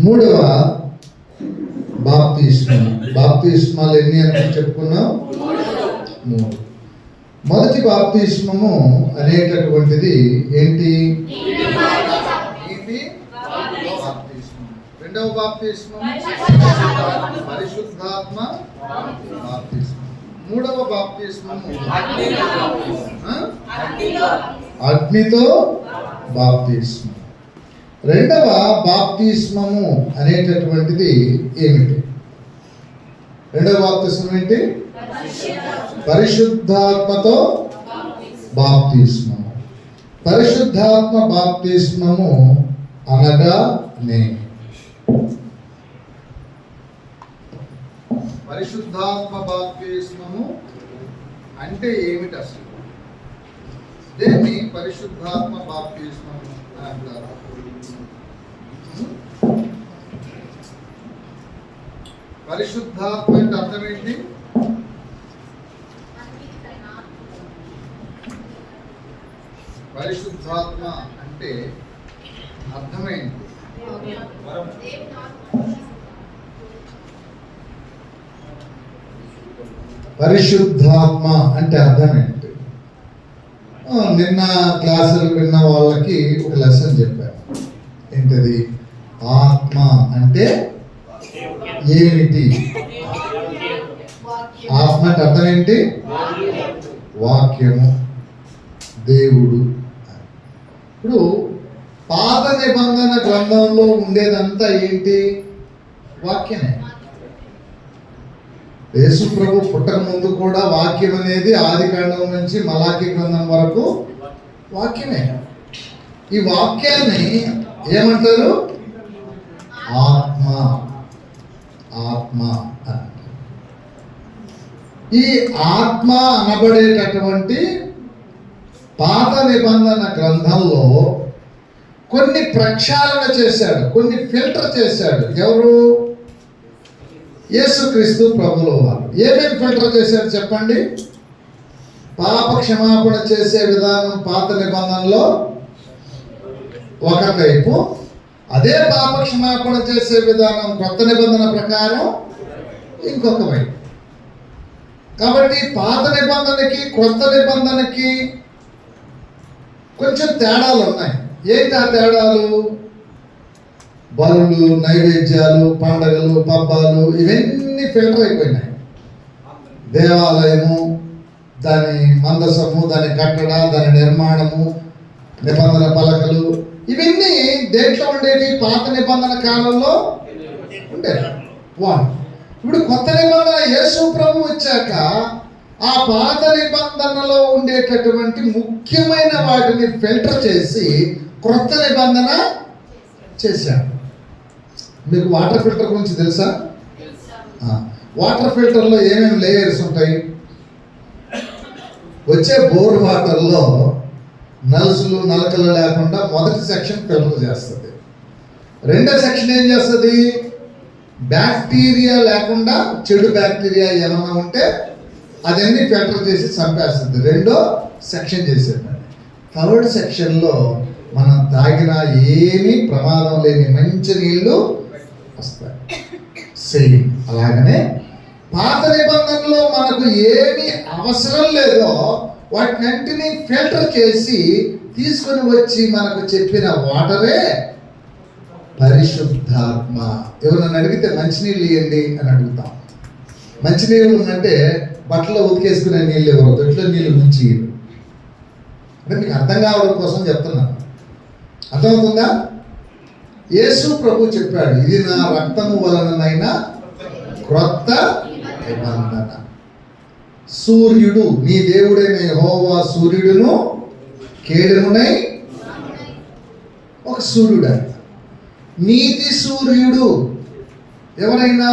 మూడవ బాప్తిస్మం. బాప్తిస్మాలు ఎన్ని అని చెప్పుకున్నాం? 3. మొదటి బాప్తిస్మము అనేటటువంటిది ఏంటి? బాప్తిస్మం. రెండవ బాప్తిస్మం పరిశుద్ధాత్మ బాప్తిస్మం. మూడవ బాప్తిస్మము అగ్నితో బాప్తిస్మం. రెండవ బాప్తిస్మము అనేటటువంటిది ఏమిటి? రెండవ బాప్తిస్మం ఏంటి? పరిశుద్ధాత్మతో బాప్తిస్మము. పరిశుద్ధాత్మ బాప్తిస్మము అనగా నేను. పరిశుద్ధాత్మ బాప్తిస్మము అంటే ఏమిటి అసలు? దేన్ని పరిశుద్ధాత్మ బాప్తిస్మము అంటారు? పరిశుద్ధాత్మ అంటే అర్థం ఏంటి? పరిశుద్ధాత్మ అంటే అర్థమైంది. పరిశుద్ధాత్మ అంటే అర్థమేంటి? నిన్న క్లాసులు విన్న వాళ్ళకి ఒక లెసన్ చెప్పాను. ఏంటది? ఆత్మ అంటే ఏమిటి? ఆత్మ అంటే అర్థం ఏంటి? వాక్యము, దేవుడు. ఇప్పుడు పాత నిబంధన గ్రంథంలో ఉండేదంతా ఏంటి? వాక్యమే. యేసు ప్రభు పుట్టక ముందు కూడా వాక్యం అనేది ఆది కాండం నుంచి మలాకి గ్రంథం వరకు వాక్యమే. ఈ వాక్యాన్ని ఏమంటారు? ఆత్మ. ఆత్మ. ఈ ఆత్మ అనబడేటటువంటి పాత నిబంధన గ్రంథంలో కొన్ని ప్రక్షాళన చేశాడు, కొన్ని ఫిల్టర్ చేశాడు. ఎవరు? యేసుక్రీస్తు ప్రభుల వారు. ఏమేమి ఫిల్టర్ చేశారు చెప్పండి? పాప క్షమాపణ చేసే విధానం పాత నిబంధనలో ఒక వైపు, అదే పాప క్షమాపణ చేసే విధానం కొత్త నిబంధన ప్రకారం ఇంకొక వైపు. కాబట్టి పాత నిబంధనకి కొత్త నిబంధనకి కొంచెం తేడాలు ఉన్నాయి. ఏంటి ఆ తేడాలు? బలులు, నైవేద్యాలు, పండగలు, పబ్బాలు ఇవన్నీ ఫిల్టర్ అయిపోయినాయి. దేవాలయము, దాని మందసము, దాని కట్టడ, దాని నిర్మాణము, నిబంధన పలకలు, ఇవన్నీ దేంట్లో ఉండేవి? పాత నిబంధన కాలంలో ఉండేది. ఇప్పుడు కొత్త నిబంధన యేసు ప్రభు వచ్చాక ఆ పాత నిబంధనలో ఉండేటటువంటి ముఖ్యమైన వాటిని ఫిల్టర్ చేసి క్రొత్త నిబంధన చేశాడు. మీకు వాటర్ ఫిల్టర్ గురించి తెలుసా? వాటర్ ఫిల్టర్లో ఏమేమి లేయర్స్ ఉంటాయి? వచ్చే బోర్ వాటర్లో నలుసులు నలకలు లేకుండా మొదటి సెక్షన్ ఫిల్టర్ చేస్తుంది. రెండో సెక్షన్ ఏం చేస్తుంది? బ్యాక్టీరియా లేకుండా చెడు బ్యాక్టీరియా ఏమైనా ఉంటే అదన్నీ ఫిల్టర్ చేసి చంపేస్తుంది. రెండో సెక్షన్ చేసేది. థర్డ్ సెక్షన్లో మనం తాగిన ఏమీ ప్రమాదం లేని మంచి నీళ్ళు వస్తాయి. సేమ్ అలాగనే పాత నిబంధనలో మనకు ఏమి అవసరం లేదో వాటినంటిని ఫిల్టర్ చేసి తీసుకొని వచ్చి మనకు చెప్పిన వాటరే పరిశుద్ధాత్మ. ఎవరన్నా అడిగితే మంచినీళ్ళు ఇవ్వండి అని అడుగుతాం. మంచినీళ్ళు అంటే బట్టలో ఉతికేసుకునే నీళ్ళు ఎవరు, దొడ్లో నీళ్ళు ముంచి. అంటే మీకు అర్థం కావడం కోసం చెప్తున్నాను. అర్థమవుతుందా? యేసు ప్రభు చెప్పాడు, ఇది నా రక్తము వలననైనా క్రొత్త నిబంధన. సూర్యుడు, నీ దేవుడైన యెహోవా సూర్యుడును కేడమునై ఒక సూర్యుడు. నీతి సూర్యుడు ఎవరైనా?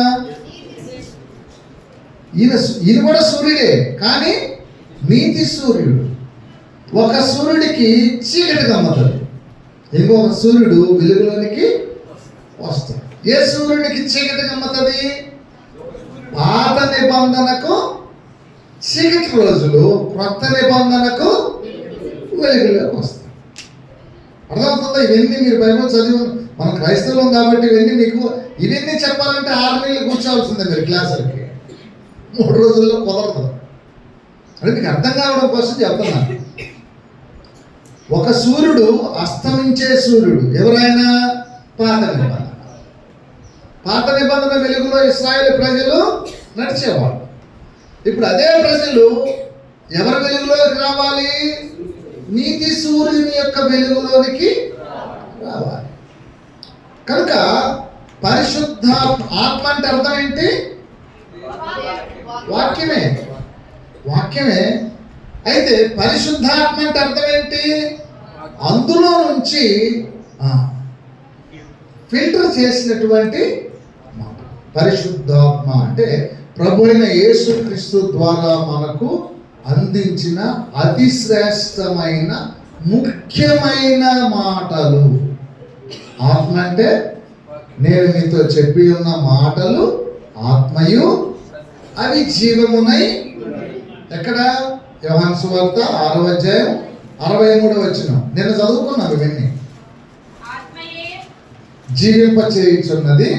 ఈయన కూడా సూర్యుడే, కానీ నీతి సూర్యుడు. ఒక సూర్యుడికి చీకటి కమ్మతాడు, ఇంకొక సూర్యుడు వెలుగులోనికి వస్తాడు. ఏ సూర్యుడికి చీకటి కమ్మతుంది? పాత నిబంధనకు చీకటి రోజులు, క్రొత్త నిబంధనకు వెలుగులోకి వస్తాయి. అర్థమవుతుందా? ఇవన్నీ మీరు బైబిల్ మనం క్రైస్తవులం కాబట్టి ఇవన్నీ చెప్పాలంటే 6 నెలలు కూర్చోవాల్సిందే మీరు క్లాసులకి. 3 రోజుల్లో కుదరదు. అంటే మీకు అర్థం కావడం కోసం చెప్తున్నాను. ఒక సూర్యుడు, అస్తమించే సూర్యుడు ఎవరైనా పాత నిబంధన వెలుగులో ఇశ్రాయేలు ప్రజలు నడిచేవాళ్ళు. ఇప్పుడు అదే ప్రజలు ఎవరి వెలుగులోకి రావాలి? నీతి సూర్యుని యొక్క వెలుగులోనికి రావాలి. కనుక పరిశుద్ధ ఆత్మ అంటే అర్థం ఏంటి? వాక్యమే. అయితే పరిశుద్ధాత్మ అంటే అర్థం ఏంటి? అందులో నుంచి ఫిల్టర్ చేసినటువంటి పరిశుద్ధాత్మ అంటే ప్రభు అయిన యేసుక్రీస్తు ద్వారా మనకు అందించిన అతి శ్రేష్టమైన ముఖ్యమైన మాటలు. ఆత్మ అంటే నేను మీతో చెప్పి ఉన్న మాటలు ఆత్మయు అవి జీవమునై. ఎక్కడ? యోహాను సువార్త 6వ అధ్యాయం 63వ వచనం. నేను చదువుకున్నాను. ఇవన్నీ జీవింప చేయుచున్నది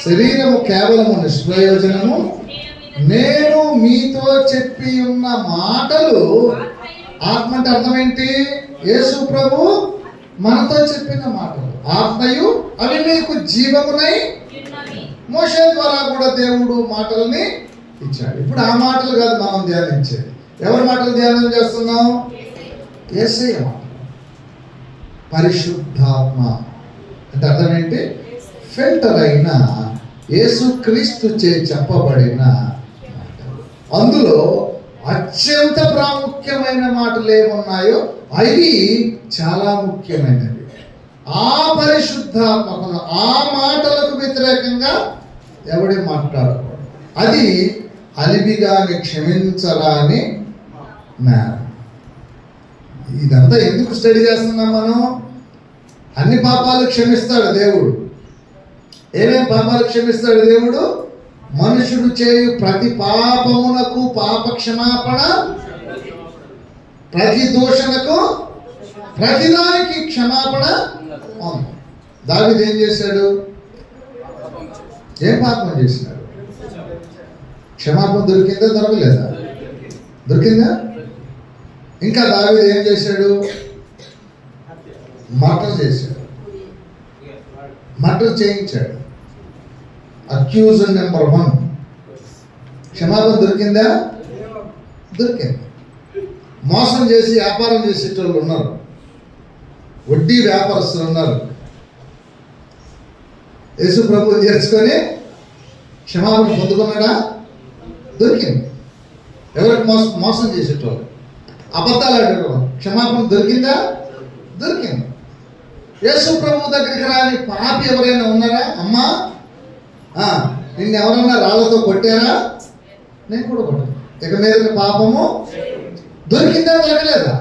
శరీరము కేవలము నిష్ప్రయోజనము. నేను మీతో చెప్పి ఉన్న మాటలు ఆత్మ అంటే అర్థం ఏంటి? యేసు ప్రభు మనతో చెప్పిన మాటలు ఆత్మయు అవి మీకు జీవమునై. మోషే ద్వారా కూడా దేవుడు మాటల్ని ఇచ్చాడు. ఇప్పుడు ఆ మాటలు కాదు మనం ధ్యానించేది. ఎవరి మాటలు ధ్యానం చేస్తున్నాం? యేసయ్య మాట. పరిశుద్ధాత్మ అంటే అర్థం ఏంటి? ఫిల్టర్ అయిన యేసుక్రీస్తు చే చెప్పబడిన అందులో అత్యంత ప్రాముఖ్యమైన మాటలు ఏమున్నాయో అవి చాలా ముఖ్యమైనవి. ఆ పరిశుద్ధాత్మకు ఆ మాటలకు వ్యతిరేకంగా ఎవడే మాట్లాడకూడదు. అది అలిబిగాని క్షమించరాని నేరం. ఇదంతా ఎందుకు స్టడీ చేస్తున్నాం మనం? అన్ని పాపాలు క్షమిస్తాడు దేవుడు. ఏమేమి పాపాలు క్షమిస్తాడు దేవుడు? మనుషుడు చేయు ప్రతి పాపమునకు పాప క్షమాపణ, ప్రతి దోషణకు ప్రతిదానికి క్షమాపణ. దావీదు ఏం చేశాడు? ఏం పాపం చేసినాడు? క్షమాపణ దొరికిందా? దొరకలేదా? దొరికిందా? ఇంకా దావీదు ఏం చేశాడు? మర్డర్ చేశాడు. మర్డర్ చేయించాడు. Accused number 1. క్షమాపణ దొరికిందా? దొరికింది. మోసం చేసి వ్యాపారం చేసేటోళ్ళు ఉన్నారు, వడ్డీ వ్యాపారస్తులు ఉన్నారు. యేసు ప్రభువు చేర్చుకొని క్షమాపణ పొందుకున్నాడా? దొరికింది. ఎవరికి మోసం చేసేటోళ్ళు, అబద్ధాలు ఆడేటోళ్ళు క్షమాపణ దొరికిందా? దొరికింది. యేసు ప్రభువు దగ్గరికి రాని పాపి ఎవరైనా ఉన్నారా? అమ్మా నిన్ను ఎవరన్నా రాళ్ళతో కొట్టారా? నేను కూడా కొట్టాను. ఇక మీద పాపము దొరికిందా? దొరకలేదా?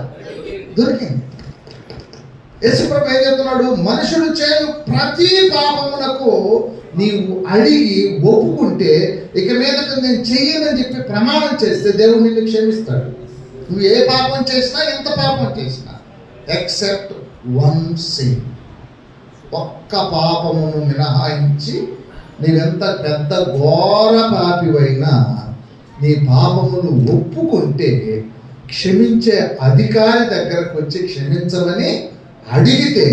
దొరికింది. యేసు ప్రభు ఏం చెప్తున్నాడు? మనుషుడు చేయు ప్రతి పాపమునకు నీవు అడిగి ఒప్పుకుంటే ఇక మీద నేను చెయ్యనని చెప్పి ప్రమాణం చేస్తే దేవుడు నిన్ను క్షమిస్తాడు. నువ్వు ఏ పాపం చేసినా, ఎంత పాపం చేసినా, ఎక్సెప్ట్ 1 sin. ఒక్క పాపమును మినహాయించి నీవెంత పెద్ద ఘోర పాపివైనా నీ పాపమును ఒప్పుకుంటే క్షమించే అధికారి దగ్గరకు వచ్చి క్షమించమని అడిగితే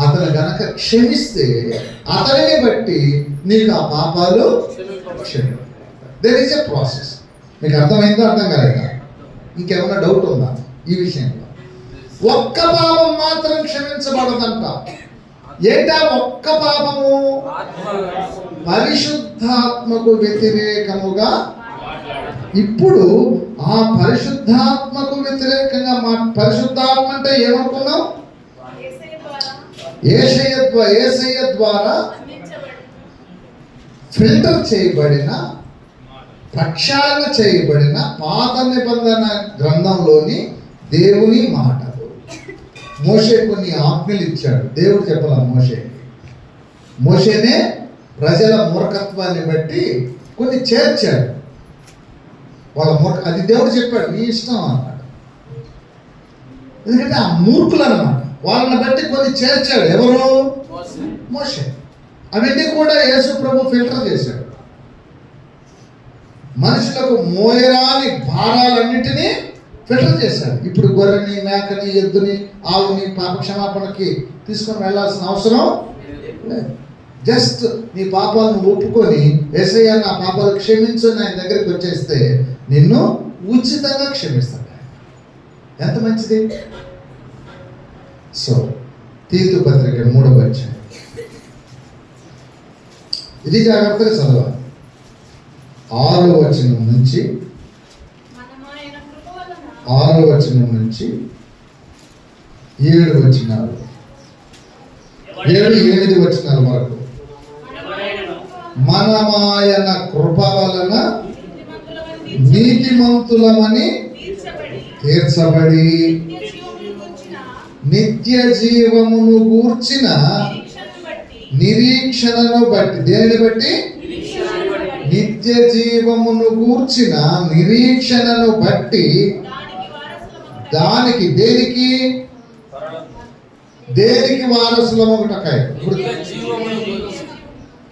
అతను గనక క్షమిస్తే అతనిని బట్టి నీకు ఆ పాపాలు క్షమి. There is a process. మీకు అర్థమైందో అర్థం కాలేదా? ఇంకేమైనా డౌట్ ఉందా ఈ విషయంలో? ఒక్క పాపం మాత్రం క్షమించబడదంట. ఏంటా ఒక్క పాపము? పరిశుద్ధాత్మకు వ్యతిరేకముగా. ఇప్పుడు ఆ పరిశుద్ధాత్మకు వ్యతిరేకంగా పరిశుద్ధాత్మ అంటే ఏమనుకున్నాం? యేసయ్య ద్వారా ఫిల్టర్ చేయబడిన, ప్రక్షాళన చేయబడిన పాత నిబంధన గ్రంథంలోని దేవుని మాటలు. మోషే కొన్ని ఆజ్ఞలు ఇచ్చాడు. దేవుడు చెప్పాల మోషేనే ప్రజల మూర్ఖత్వాన్ని బట్టి కొన్ని చేర్చాడు. వాళ్ళ అది దేవుడు చెప్పాడు, నీ ఇష్టం అన్నాడు. ఎందుకంటే ఆ మూర్ఖులు అన్నమాట. వాళ్ళని బట్టి కొన్ని చేర్చాడు. ఎవరు? మోషే. అవన్నీ కూడా యేసు ప్రభు ఫిల్టర్ చేశాడు. మనుషులకు మోయరాని భారాలన్నిటినీ ఫిల్టర్ చేశాడు. ఇప్పుడు గొర్రెని, మేకని, ఎద్దుని, ఆవుని పాప క్షమాపణకి తీసుకొని వెళ్ళాల్సిన అవసరం లేదు. జస్ట్ నీ పాపాలను ఒప్పుకొని యేసయ్య నా పాపాలు క్షమించు ఆయన దగ్గరికి వచ్చేస్తే నిన్ను ఉచితంగా క్షమిస్తాడు. ఎంత మంచిది. సో తీతు పత్రిక 3వ అధ్యాయం, ఇది జాగ్రత్తగా చదవాలి. 6వ వచనం నుంచి 7 వచనాలు 7-8 వచనాల వరకు. మనమాయన కృప వలన నీతిమంతులమని తీర్చబడి నిత్య జీవమును గూర్చిన నిరీక్షణను బట్టి. దేనిని బట్టి? నిత్య జీవమును గూర్చిన నిరీక్షణను బట్టి దానికి దేనికి వారసులమగుటకై.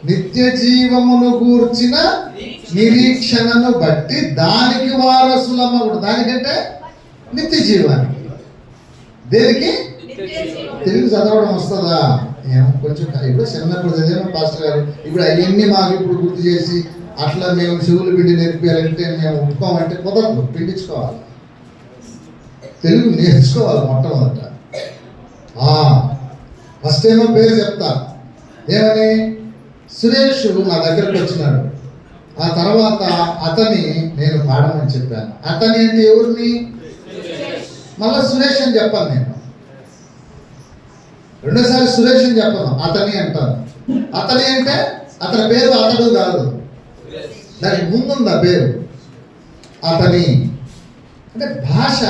నిత్య జీవమును గూర్చిన నిరీక్షణను బట్టి దానికి వారసులమగుట. దానికంటే నిత్య జీవానికి. దేనికి? తెలుగు చదవడం వస్తుందా? ఏమో కొంచెం ఇప్పుడు చిన్నప్పుడు చదివాము పాస్టర్ గారు. ఇప్పుడు అవన్నీ మాకు ఇప్పుడు గుర్తు చేసి అట్లా మేము చెవులు పిండి నేర్పించాలంటే మేము ఒప్పుకోమంటే కుదరదు. పిండించుకోవాలి, తెలుగు నేర్చుకోవాలి మొట్టమొదట. ఫస్ట్ ఏమో పేరు చెప్తా. ఏమని? సురేష్ నా దగ్గరకు వచ్చినాడు. ఆ తర్వాత అతని నేను పాడమని చెప్పాను. అతని అంటే ఎవరిని? మళ్ళీ సురేష్ అని చెప్పాను నేను. రెండోసారి సురేష్ అని చెప్పను, అతని అంటాను. అతని అంటే అతని పేరు అతడు కాదు, దానికి ముందుంది ఆ పేరు అతని. అంటే భాష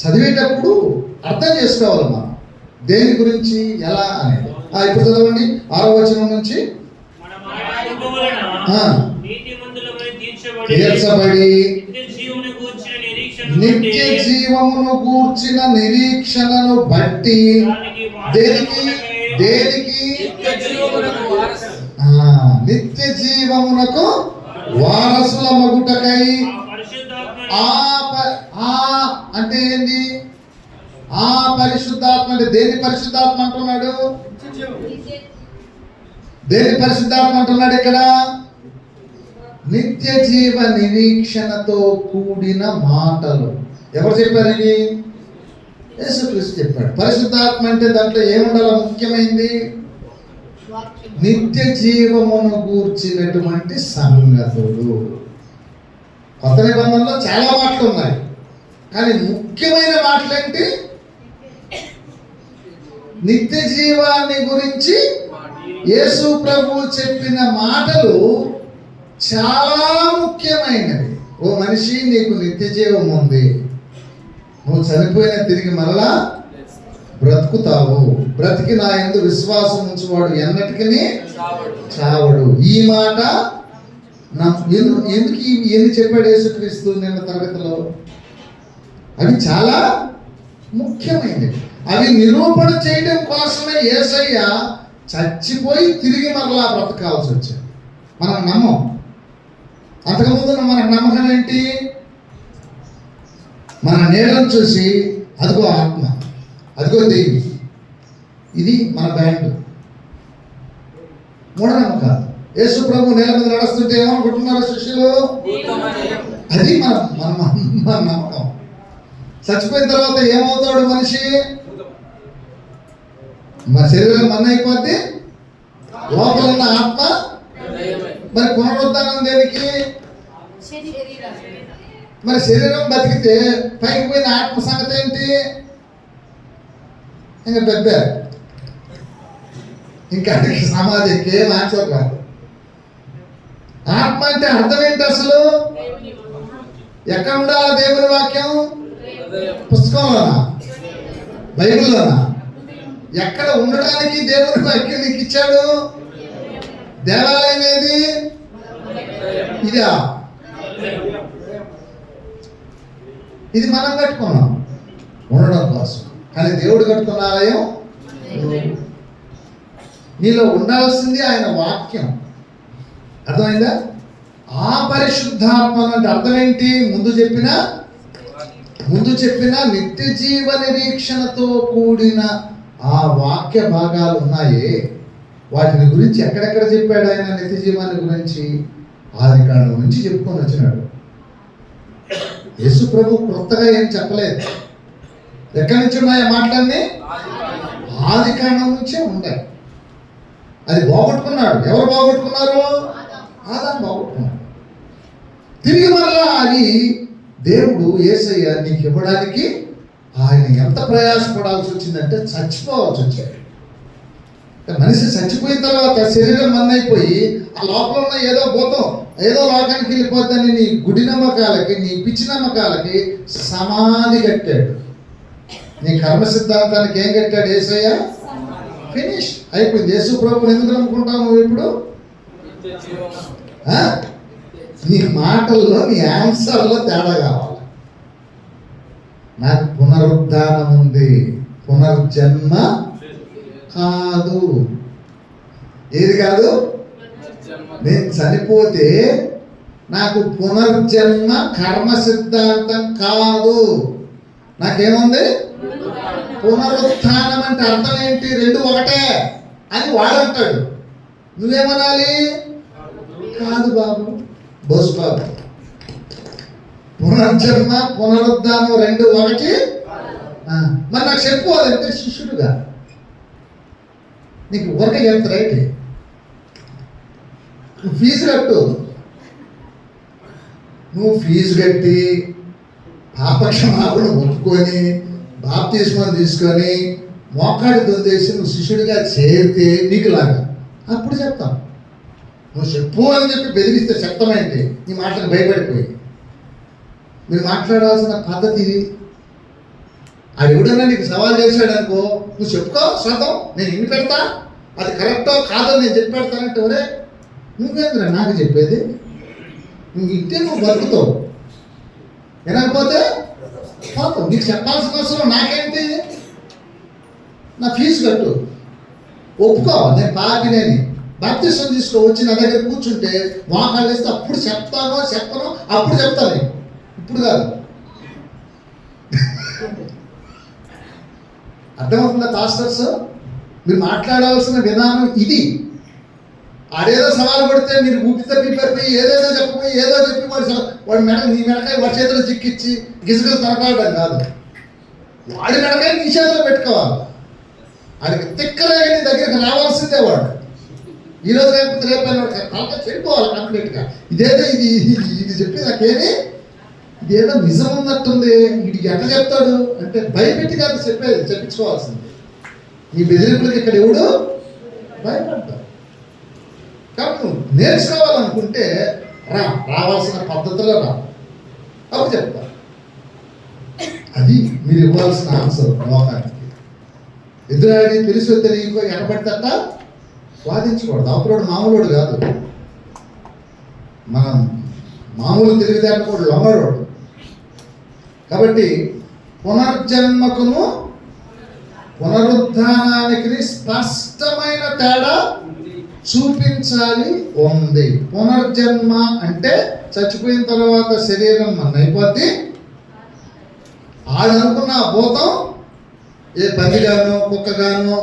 చదివేటప్పుడు అర్థం చేసుకోవాలి మనం దేని గురించి ఎలా అనేది. ఇప్పుడు చదవండి 6వ వచనం నుంచి. తీర్చబడి నిత్య జీవమును గూర్చిన నిరీక్షణను బట్టి దేనికి నిత్య జీవమునకు వారసుల మగుటకై. అంటే ఏంది? ఆ పరిశుద్ధాత్మ అంటే దేని పరిశుద్ధాత్మ అంటున్నాడు? దేని పరిశుద్ధాత్మ అంటున్నాడు ఇక్కడ? నిత్య జీవ నిరీక్షణతో కూడిన మాటలు. ఎవరు చెప్పారు ఇది? యేసుక్రీస్తు చెప్పాడు. పరిశుద్ధాత్మ అంటే దాంట్లో ఏముండాలో ముఖ్యమైనది నిత్య జీవమును గూర్చినటువంటి సంగతులు. కొత్త నిబంధనలో చాలా మాటలు ఉన్నాయి, కానీ ముఖ్యమైన మాటలేంటి? నిత్య జీవాన్ని గురించి యేసు ప్రభువు చెప్పిన మాటలు చాలా ముఖ్యమైనవి. ఓ మనిషి, నీకు నిత్య జీవం ఉంది. నువ్వు చనిపోయిన తిరిగి మరలా బ్రతుకుతావు. బ్రతికి నా యందు విశ్వాసం ఉంచువాడు ఎన్నటికీ చావడు. ఈ మాట ఎందుకు ఎన్ని చెప్పాడు యేసుక్రీస్తు నిన్న తరగతిలో? అవి చాలా ముఖ్యమైనవి. అవి నిరూపణ చేయడం కోసమే యేసయ్య చచ్చిపోయి తిరిగి మరలా బ్రతకాల్సి వచ్చింది. మనం నమ్మం. అంతకుముందు మనకు నమ్మకం ఏంటి? మన నీడను చూసి అదిగో ఆత్మ, అదిగో దెయ్యం, ఇది మన బ్యాండ్. మూఢనమ్మకాలు. యేసు ప్రభు నేల మీద నడుస్తుంటే ఏమనుకుంటున్నారు శిష్యులు? అది మన నమ్మకం. చచ్చిపోయిన తర్వాత ఏమవుతాడు మనిషి? మన శరీరం మన్న అయిపోద్ది, లోపల ఉన్న ఆత్మ. మరి పునరుద్ధానం దేనికి? మరి శరీరం బతికితే పైకి పోయిన ఆత్మ సంగతి ఏంటి? ఇంకా పెద్ద ఇంకా సమాధికి ఏం ఆన్సర్ కాదు. ఆత్మ అంటే అర్థం ఏంటి అసలు? ఎక్కడ ఉండాలి దేవుని వాక్యం? పుస్తకంలోనా? బైబిల్లోనా? ఎక్కడ ఉండడానికి దేవుని వాక్యం నీకు ఇచ్చాడు? దేవాలయం ఏది? ఇదా? ఇది మనం కట్టుకున్నాం ఉండడం కోసం. కానీ దేవుడు కడుతున్న ఆలయం నీలో ఉండాల్సింది ఆయన వాక్యం. అర్థమైందా? ఆ పరిశుద్ధాత్మ అంటే అర్థం ఏంటి? ముందు చెప్పిన నిత్య జీవ నిరీక్షణతో కూడిన ఆ వాక్య భాగాలు ఉన్నాయే, వాటిని గురించి ఎక్కడెక్కడ చెప్పాడు ఆయన? నిత్య జీవాన్ని గురించి ఆదికాండం నుంచి చెప్పుకొని వచ్చినాడు. యేసు ప్రభు కొత్తగా ఏం చెప్పలేదు. ఎక్కడి నుంచి ఉన్నాయో మాటలన్నీ ఆదికాండం నుంచే ఉన్నాయి. అది పోగొట్టుకున్నాడు. ఎవరు పోగొట్టుకున్నారు? ఆదాము పోగొట్టుకున్నాడు. తిరిగి మరలా అది దేవుడు యేసయ్య నీకు ఇవ్వడానికి ఆయన ఎంత ప్రయాసపడాల్సి వచ్చిందంటే చచ్చిపోవాల్సి వచ్చింది. మనిషి చచ్చిపోయిన తర్వాత శరీరం మన్నైపోయి ఆ లోపల ఉన్న ఏదో భూతం ఏదో లోకానికి వెళ్ళిపోద్దని నీ గుడి నమ్మకాలకి, నీ పిచ్చి నమ్మకాలకి సమాధి కట్టాడు. నీ కర్మ సిద్ధాంతానికి ఏం కట్టాడు యేసయ్య? ఫినిష్ అయిపోయింది. యేసు ప్రభువుని ఎందుకు నమ్ముకుంటావు నువ్వు ఇప్పుడు? నీ మాటల్లో, నీ ఆన్సర్లో తేడా కావాలి. నాకు పునరుద్ధానం ఉంది, పునర్జన్మ కాదు. ఏది కాదు? నేను చనిపోతే నాకు పునర్జన్మ కర్మ సిద్ధాంతం కాదు. నాకేముంది? పునరుత్థానం అంటే అర్థం ఏంటి? రెండు ఒకటే అని వాడంటాడు. నువ్వేమనాలి? కాదు బాబు, బోస్ బాబు, పునర్జన్మ పునరుద్ధానం రెండు ఒకటి. మరి నాకు చెప్పు, అదంటే శిష్యుడుగా నీకు ఊరక చెప్తారు ఏంటి? నువ్వు ఫీజు కట్టు. నువ్వు ఫీజు కట్టి పాపక్షమాపణ ఒప్పుకొని బాప్తిస్మం తీసుకొని మోకాడి దొందేసి నువ్వు శిష్యుడిగా చేరితే నీకు లాగా అప్పుడు చెప్తాం. నువ్వు చెప్పు అని చెప్పి బెదిరిస్తే చెప్తామేంటి? నీ మాటలకు భయపడిపోయి మీరు మాట్లాడాల్సిన పద్ధతి. అది ఎవడన్నా నీకు సవాల్ చేశాడు అనుకో, నువ్వు చెప్పుకో శాతం, నేను ఇన్ని పెడతా, అది కరెక్టో కాదో నేను చెప్పి పెడతానంటే ఒరే నువ్వేంద్రా నాకు చెప్పేది? నువ్వు ఇంటే నువ్వు బతుకుతావు, వినకపోతే పోతావు. నీకు చెప్పాల్సిన అవసరం నాకేంటి? నా ఫీజు కట్టు, ఒప్పుకో, నేను పాపినేని, బాప్తిస్మం తీసుకో, వచ్చి నా దగ్గర కూర్చుంటే మోకాళ్ళు వేస్తే అప్పుడు చెప్పను, అప్పుడు చెప్తాను, ఇప్పుడు కాదు. అర్థమవుతుందా పాస్టర్స్? మీరు మాట్లాడాల్సిన విధానం ఇది. ఆడేదో సవాలు కొడితే మీరు ఊపితే పిప్పరిపోయి ఏదేదో చెప్పిపోయి ఏదో చెప్పి వాడి నీ మెడకాయ వాడి చేతిలో చిక్కిచ్చి గిజగిజ తనకాడడం కాదు. వాడి మెడకాయ నీ చేతిలో పెట్టుకోవాలి. వాడికి తిక్కలే నీ దగ్గరికి రావాల్సిందే. వాడు ఈరోజు లేకపోతే రేపైనా తలక చెడిపోవాలి కంప్లీట్గా. ఇదేదో ఇది చెప్పి నాకేమి ఇదేదో నిజం ఉన్నట్టుంది, వీడికి ఎట్లా చెప్తాడు అంటే భయపెట్టి కాదు చెప్పించుకోవాల్సింది. నీ బెదిరింపులకి ఇక్కడ ఎవడు భయపడతాడు. కాబట్టి నువ్వు నేర్చుకోవాలనుకుంటే రావాల్సిన పద్ధతిలో రా, అప్పుడు చెప్తా. అది మీరు ఇవ్వాల్సిన ఆన్సర్. లోకానికి ఎదురాడి తెలుసు తెలియకో ఎనబడితేట వాదించకూడదు. అప్పుడు మామూలుడు కాదు, మనం మామూలు తెలివితేట కూడా లొంగడు. కాబట్టి పునర్జన్మకును పునరుద్ధానానికి స్పష్టమైన తేడా చూపించాలి ఉంది. పునర్జన్మ అంటే చచ్చిపోయిన తర్వాత శరీరం అయిపోద్ది. ఆడనుకున్న భూతం ఏ పందిగానో కుక్కగానో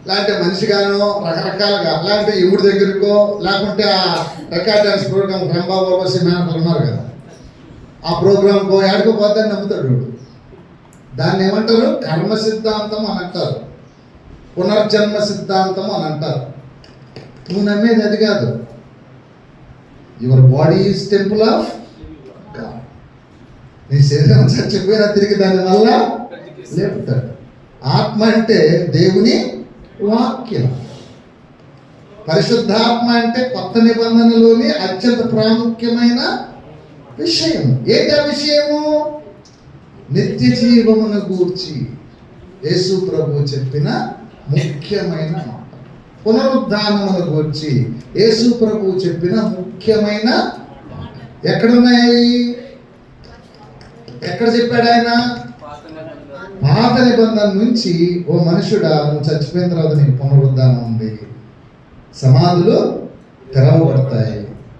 లేకపోతే మనిషిగానో రకరకాలుగా లేకపోతే ఎముడి దగ్గరకో లేకుంటే ఆ రికార్డ్ డాన్స్ ప్రోగ్రామ్ రంబాబు మేనకలు ఉన్నారు కదా, ఆ ప్రోగ్రామ్కో ఏడుకో పోద్దని నమ్ముతాడు. దాన్ని ఏమంటారు? కర్మ సిద్ధాంతం అని అంటారు, పునర్జన్మ సిద్ధాంతం అని అంటారు. నువ్వు నమ్మేది అది కాదు. Your body is temple of God. నీ శరీరం చచ్చిపోయినా తిరిగి దాని వల్ల లేపుతాడు. ఆత్మ అంటే దేవుని వాక్యం. పరిశుద్ధాత్మ అంటే కొత్త నిబంధనలోని అత్యంత ప్రాముఖ్యమైన విషయం. ఏంటి ఆ విషయము? నిత్య జీవమును గూర్చి యేసు ప్రభు చెప్పిన ముఖ్యమైన మాట. పునరుద్ధానమును గూర్చి యేసు ప్రభు చెప్పిన ముఖ్యమైన ఎక్కడున్నాయి? ఎక్కడ చెప్పాడు ఆయన? పాత నిబంధన నుంచి ఓ మనుషుడా నువ్వు చచ్చిపోయిన తర్వాత నీకు పునరుద్ధానం ఉంది, సమాధులు తెరవబడతాయి,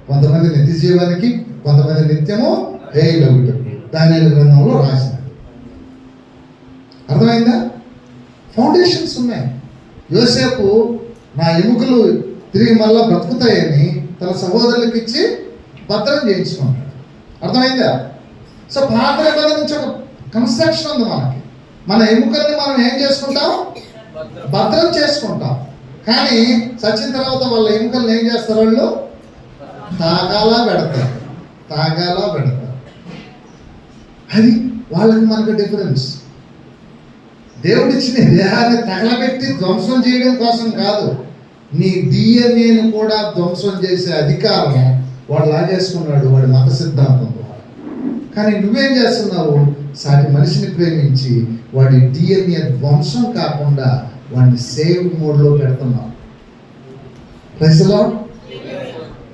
కొంతమంది నిత్య జీవానికి, కొంతమంది నిత్యము హేయులగుటకు. దానియేలు గ్రంథంలో రాసిన. అర్థమైందా? ఫౌండేషన్స్ ఉన్నాయి. యోసేపు నా ఎముకలు తిరిగి మళ్ళా బ్రతుకుతాయని తన సహోదరులకు ఇచ్చి భద్రం చేయించుకుంటాడు. అర్థమైందా? సో పాత నిబంధన నుంచి ఒక కన్స్ట్రక్షన్ ఉంది మనకి. మన ఎముకల్ని మనం ఏం చేసుకుంటాం? భద్రం చేసుకుంటాం. కానీ చచ్చిన తర్వాత వాళ్ళ ఎముకల్ని ఏం చేస్తారు? వాళ్ళు తాగాలా పెడతారు. అది వాళ్ళకి మనకు డిఫరెన్స్. దేవుడిచ్చిన దేహాన్ని తగలబెట్టి ధ్వంసం చేయడం కోసం కాదు, నీ డిఎన్ఏను కూడా ధ్వంసం చేసే అధికారం వాడు లాగేసుకున్నాడు వాడి మత సిద్ధాంతం ద్వారా. కానీ నువ్వేం చేస్తున్నావు? సాటి మనిషిని ప్రేమించి వాడి డిఎన్ఏ ధ్వంసం కాకుండా వాడిని సేవ్ మోడ్లో పెడుతున్నావు. ప్రజలో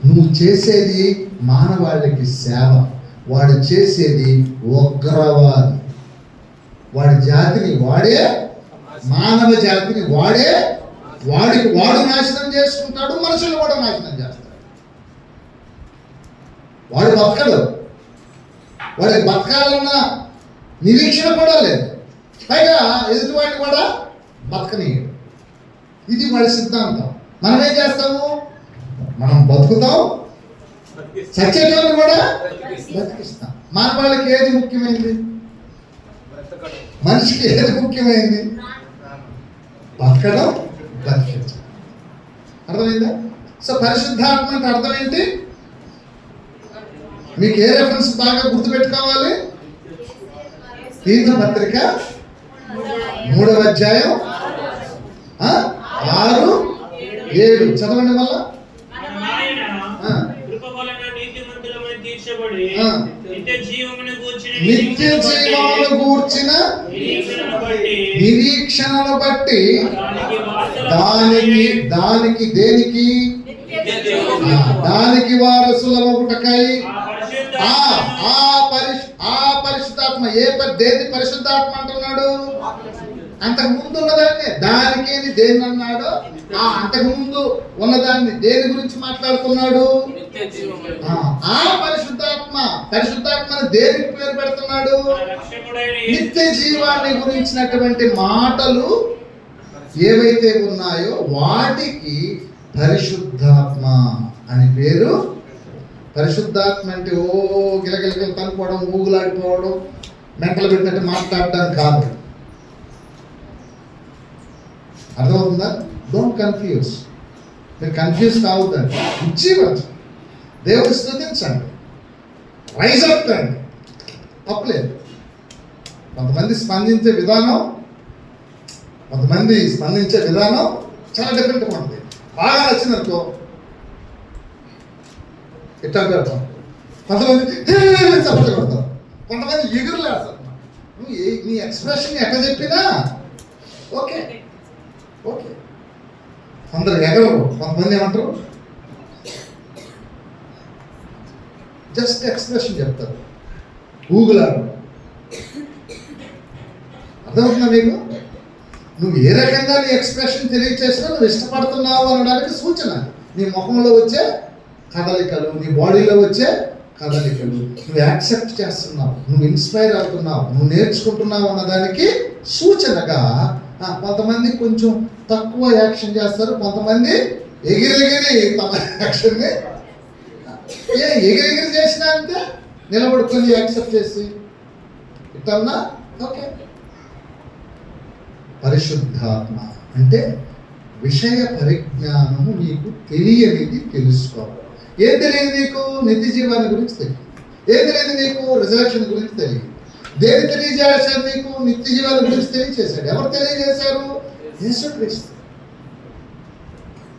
నువ్వు చేసేది మానవాళికి సేవ, వాడు చేసేది ఉగ్రవాది. వాడి జాతిని వాడే, మానవ జాతిని వాడు నాశనం చేసుకుంటాడు, మనుషులు కూడా నాశనం చేస్తాడు. వాడు బతకడు, వాడికి బతకాలన్న నిరీక్షణ కూడా లేదు, పైగా ఎదుటివాడిని కూడా బతకనీయడు. ఇది వాడి సిద్ధాంతం. మనం ఏం చేస్తాము? మనం బతుకుతాం, చచ్చేటోళ్ళని కూడా బతికిస్తాం. మానవాళికి ఏది ముఖ్యమైనది? మనిషికి ఏది ముఖ్యమైంది? బతకడం, బతికించడం. అర్థమైందా? సో పరిశుద్ధాత్మ అంటే అర్థం ఏంటి? మీకు ఏ రెఫరెన్స్ బాగా గుర్తుపెట్టుకోవాలి? తీర్థ పత్రిక 3వ అధ్యాయం 6-7 చదవండి మళ్ళా. నిత్య జీవమును గూర్చిన నిరీక్షణను బట్టి దానికి వారసులమగుటకై ఆ పరిశుద్ధాత్మ దేని పరిశుద్ధాత్మ అంటున్నాడు? అంతకు ముందు ఉన్నదాన్ని దానికి దేన్ని అన్నాడు? అంతకు ముందు ఉన్నదాన్ని దేని గురించి మాట్లాడుతున్నాడు? ఆ పరిశుద్ధాత్మను దేనికి పేరు పెడుతున్నాడు? నిత్య జీవాన్ని గురించినటువంటి మాటలు ఏవైతే ఉన్నాయో వాటికి పరిశుద్ధాత్మ అని పేరు. పరిశుద్ధాత్మ అంటే గిలగిలగిలు కనుక్కోవడం, ఊగులాడిపోవడం, మెంటలు పెట్టినట్టు మాట్లాడడం కాదు. అర్థమవుతుందా? Don't confuse. మీరు కన్ఫ్యూజ్ కావద్దండి. ఇచ్చివచ్చు, దేవుడు స్తుతించండి, రైజ్ అప్ అండి, తప్పలేదు. కొంతమంది స్పందించే విధానం చాలా డిఫరెంట్గా ఉంటుంది. బాగా నచ్చిందనుకో ఇట్లా పెడతాం, కొంతమంది చప్పట్లు కొడతారు, కొంతమంది ఎగురులేస్తారు. నువ్వు నీ ఎక్స్ప్రెషన్ ఎట్లా చెప్పినా ఓకే. కొందరు ఎగరరు, కొంతమంది ఏమంటారు జస్ట్ ఎక్స్ప్రెషన్ చెప్తారు, ఊగులాడు. అర్థమవుతుందా మీకు? నువ్వు ఏ రకంగా నీ ఎక్స్ప్రెషన్ తెలియచేసినా నువ్వు ఇష్టపడుతున్నావు అనడానికి సూచన. నీ ముఖంలో వచ్చే కదలికలు, నీ బాడీలో వచ్చే కదలికలు, నువ్వు యాక్సెప్ట్ చేస్తున్నావు, నువ్వు ఇన్స్పైర్ అవుతున్నావు, నువ్వు నేర్చుకుంటున్నావు అన్నదానికి సూచనగా. కొంతమంది కొంచెం తక్కువ యాక్షన్ చేస్తారు, కొంతమంది ఎగిరెగిరి తమ యాక్షన్ని ఎగిరెగిరి చేసినా అంతే నిలబడుకొని యాక్సెప్ట్ చేసి ఇట్టన్నా ఓకే. పరిశుద్ధాత్మ అంటే విషయ పరిజ్ఞానము నీకు తెలియనిది తెలుసుకోవాలి. ఏం తెలియదు నీకు? నిత్య జీవాన్ని గురించి తెలియదు. ఏం తెలియదు నీకు? రిజర్వేషన్ గురించి తెలియదు. దేని తెలియజేశాడు నీకు? నిత్య జీవాన్ని గురించి తెలియజేశాడు. ఎవరు తెలియజేశారు? యేసుక్రీస్తు.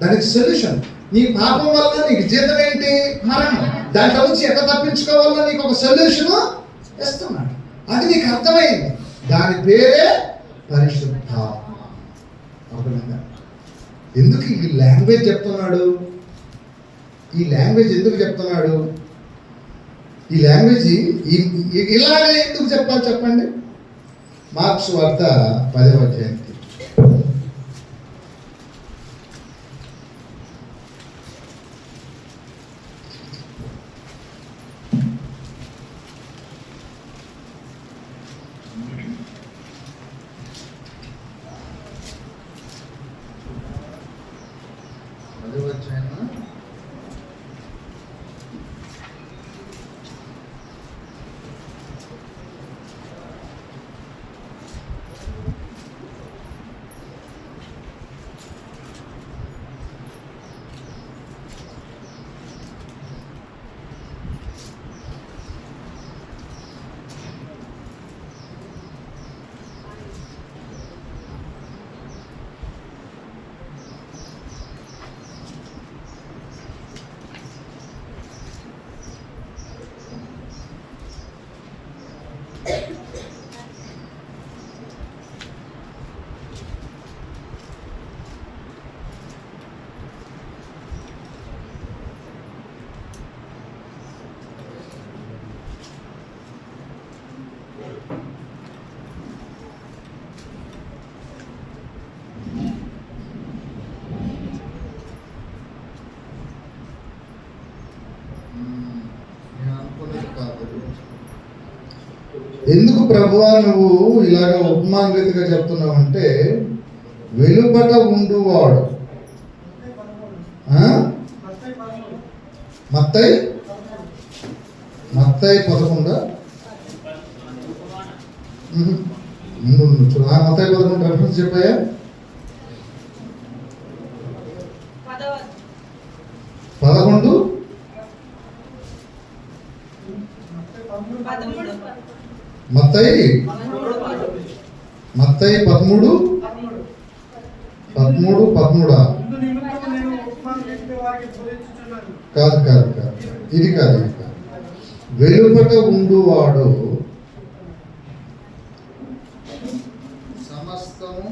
దానికి సొల్యూషన్. నీ పాపం వల్ల నీకు జీతం ఏంటి? మరణం. దాంట్లో నుంచి ఎట్లా తప్పించుకోవాలో నీకు ఒక సొల్యూషన్ ఇస్తున్నాడు. అది నీకు అర్థమైంది. దాని పేరే పరిశుద్ధాత్మ. అర్థమైందా? ఎందుకు ఈ లాంగ్వేజ్ చెప్తున్నాడు? ఈ లాంగ్వేజ్ ఎందుకు చెప్తున్నాడు? ఈ లాంగ్వేజ్ ఇలాగే ఎందుకు చెప్పాలి చెప్పండి? మార్క్స్ వార్త 10వ అధ్యాయానికి. ఎందుకు ప్రభువా నువ్వు ఇలాగ ఉపమానరీతిగా చెప్తున్నావు అంటే, వెలుపట ఉండువాడు మత్తయి 11 మత్తయి 11 రెఫరెన్స్ చెప్పాయా? 11 మత్తయి 13 కాదు. ఇది కాదు. వెలుపట ఉండువాడు సమస్తము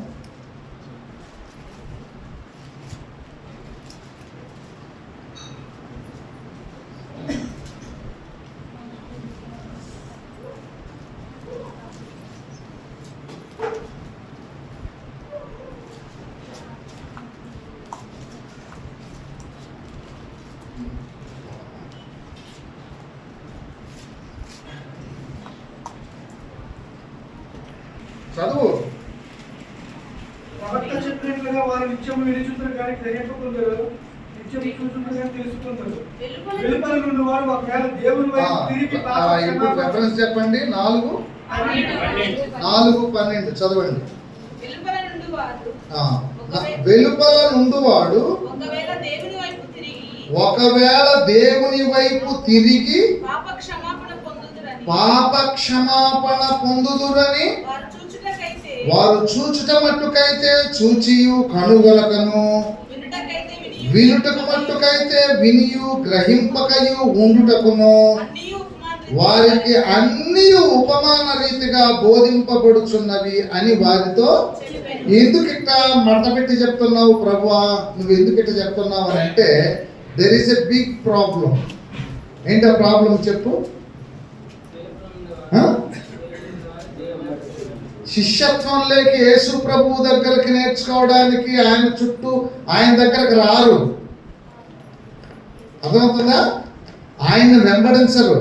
చదువు. ప్రవక్త చెప్పినట్లుగా వారు నిత్యము వినిచుంటారు కానీ గ్రహింపకుందరు, నిత్యము చూచుంటారు కానీ తెలుసుకుంటారు. వెలుపల నుండి వారు ఒకవేళ దేవుని వైపు తిరిగి ఇప్పుడు రెఫరెన్స్ చెప్పండి. 4:12 చదవండి. వెలుపల నుండి వాడు ఒకవేళ దేవుని వైపు తిరిగి పాప క్షమాపణ పొందుదురని వారు చూచుట మట్టుకైతే చూచియు కనుగొలకను, వినుటకు మట్టుకైతే వినియు గ్రహింపకయు ఉండుటకును వారికి అన్ని ఉపమాన రీతిగా బోధింపబడుచున్నవి అని వారితో. ఎందుకు ఇట్లా మడతపెట్టి చెప్తున్నావు ప్రభువా, నువ్వు ఎందుకు ఇట్లా చెప్తున్నావు అని అంటే, there is a big problem. ఏంటి ఆ ప్రాబ్లం చెప్పు. శిష్యత్వంలోకి యేసు ప్రభు దగ్గరికి నేర్చుకోవడానికి ఆయన చుట్టూ ఆయన దగ్గరకు రారు. అర్థమవుతుందా? ఆయన్ని వెంబడించరు.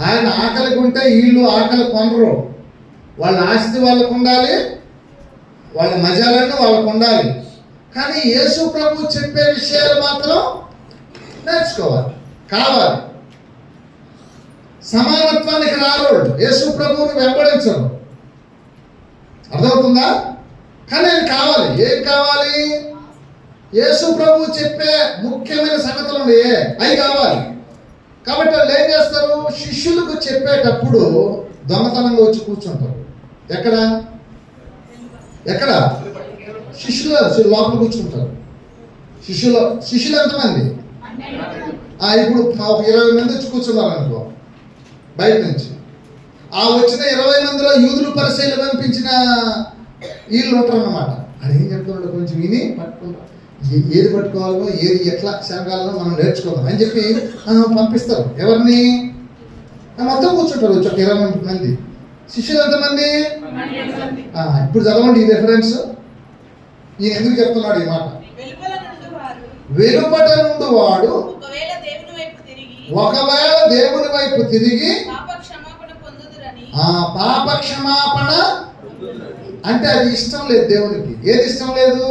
ఆయన ఆకలికి ఉంటే వీళ్ళు ఆకలి కొనరు. వాళ్ళ ఆస్తి వాళ్ళకు ఉండాలి, వాళ్ళ మజాలన్నీ వాళ్ళకు ఉండాలి. కానీ యేసు ప్రభు చెప్పే విషయాలు మాత్రం నేర్చుకోవాలి, కావాలి. సమానత్వానికి రారు, యేసు ప్రభువుని వెంబడించరు. అర్థమవుతుందా? కానీ అది కావాలి. ఏం కావాలి? యేసు ప్రభు చెప్పే ముఖ్యమైన సంగతులు ఉన్నాయి, అవి కావాలి. కాబట్టి వాళ్ళు ఏం చేస్తారు? శిష్యులకు చెప్పేటప్పుడు దొంగతనంగా వచ్చి కూర్చుంటారు. ఎక్కడ శిష్యులు లోపల కూర్చుంటారు. శిష్యులు ఎంతమంది? ఇప్పుడు ఒక 20 మంది వచ్చి కూర్చున్నారు అనుకో బయట నుంచి. ఆ వచ్చిన 20 మందిలో యూదులు పరిశీలి పంపించిన వీళ్ళు ఉంటారు అన్నమాట. అది ఏం చెప్తున్నాడు కొంచెం విని పట్టుకుంటారు. ఏది పట్టుకోవాలో ఏది ఎట్లా శనగాలో మనం నేర్చుకోవాలి అని చెప్పి పంపిస్తారు. ఎవరిని? మొత్తం కూర్చుంటారు వచ్చి ఒక 20 మంది. శిష్యులు ఎంతమంది? ఇప్పుడు చదవండి ఈ రెఫరెన్స్. ఈయన ఎందుకు చెప్తున్నాడు ఈ మాట? వెలుపట నుండి వాడు ఒకవేళ దేవుని వైపు తిరిగి పాప క్షమాపణ అంటే అది ఇష్టం లేదు దేవునికి. ఏది ఇష్టం లేదు?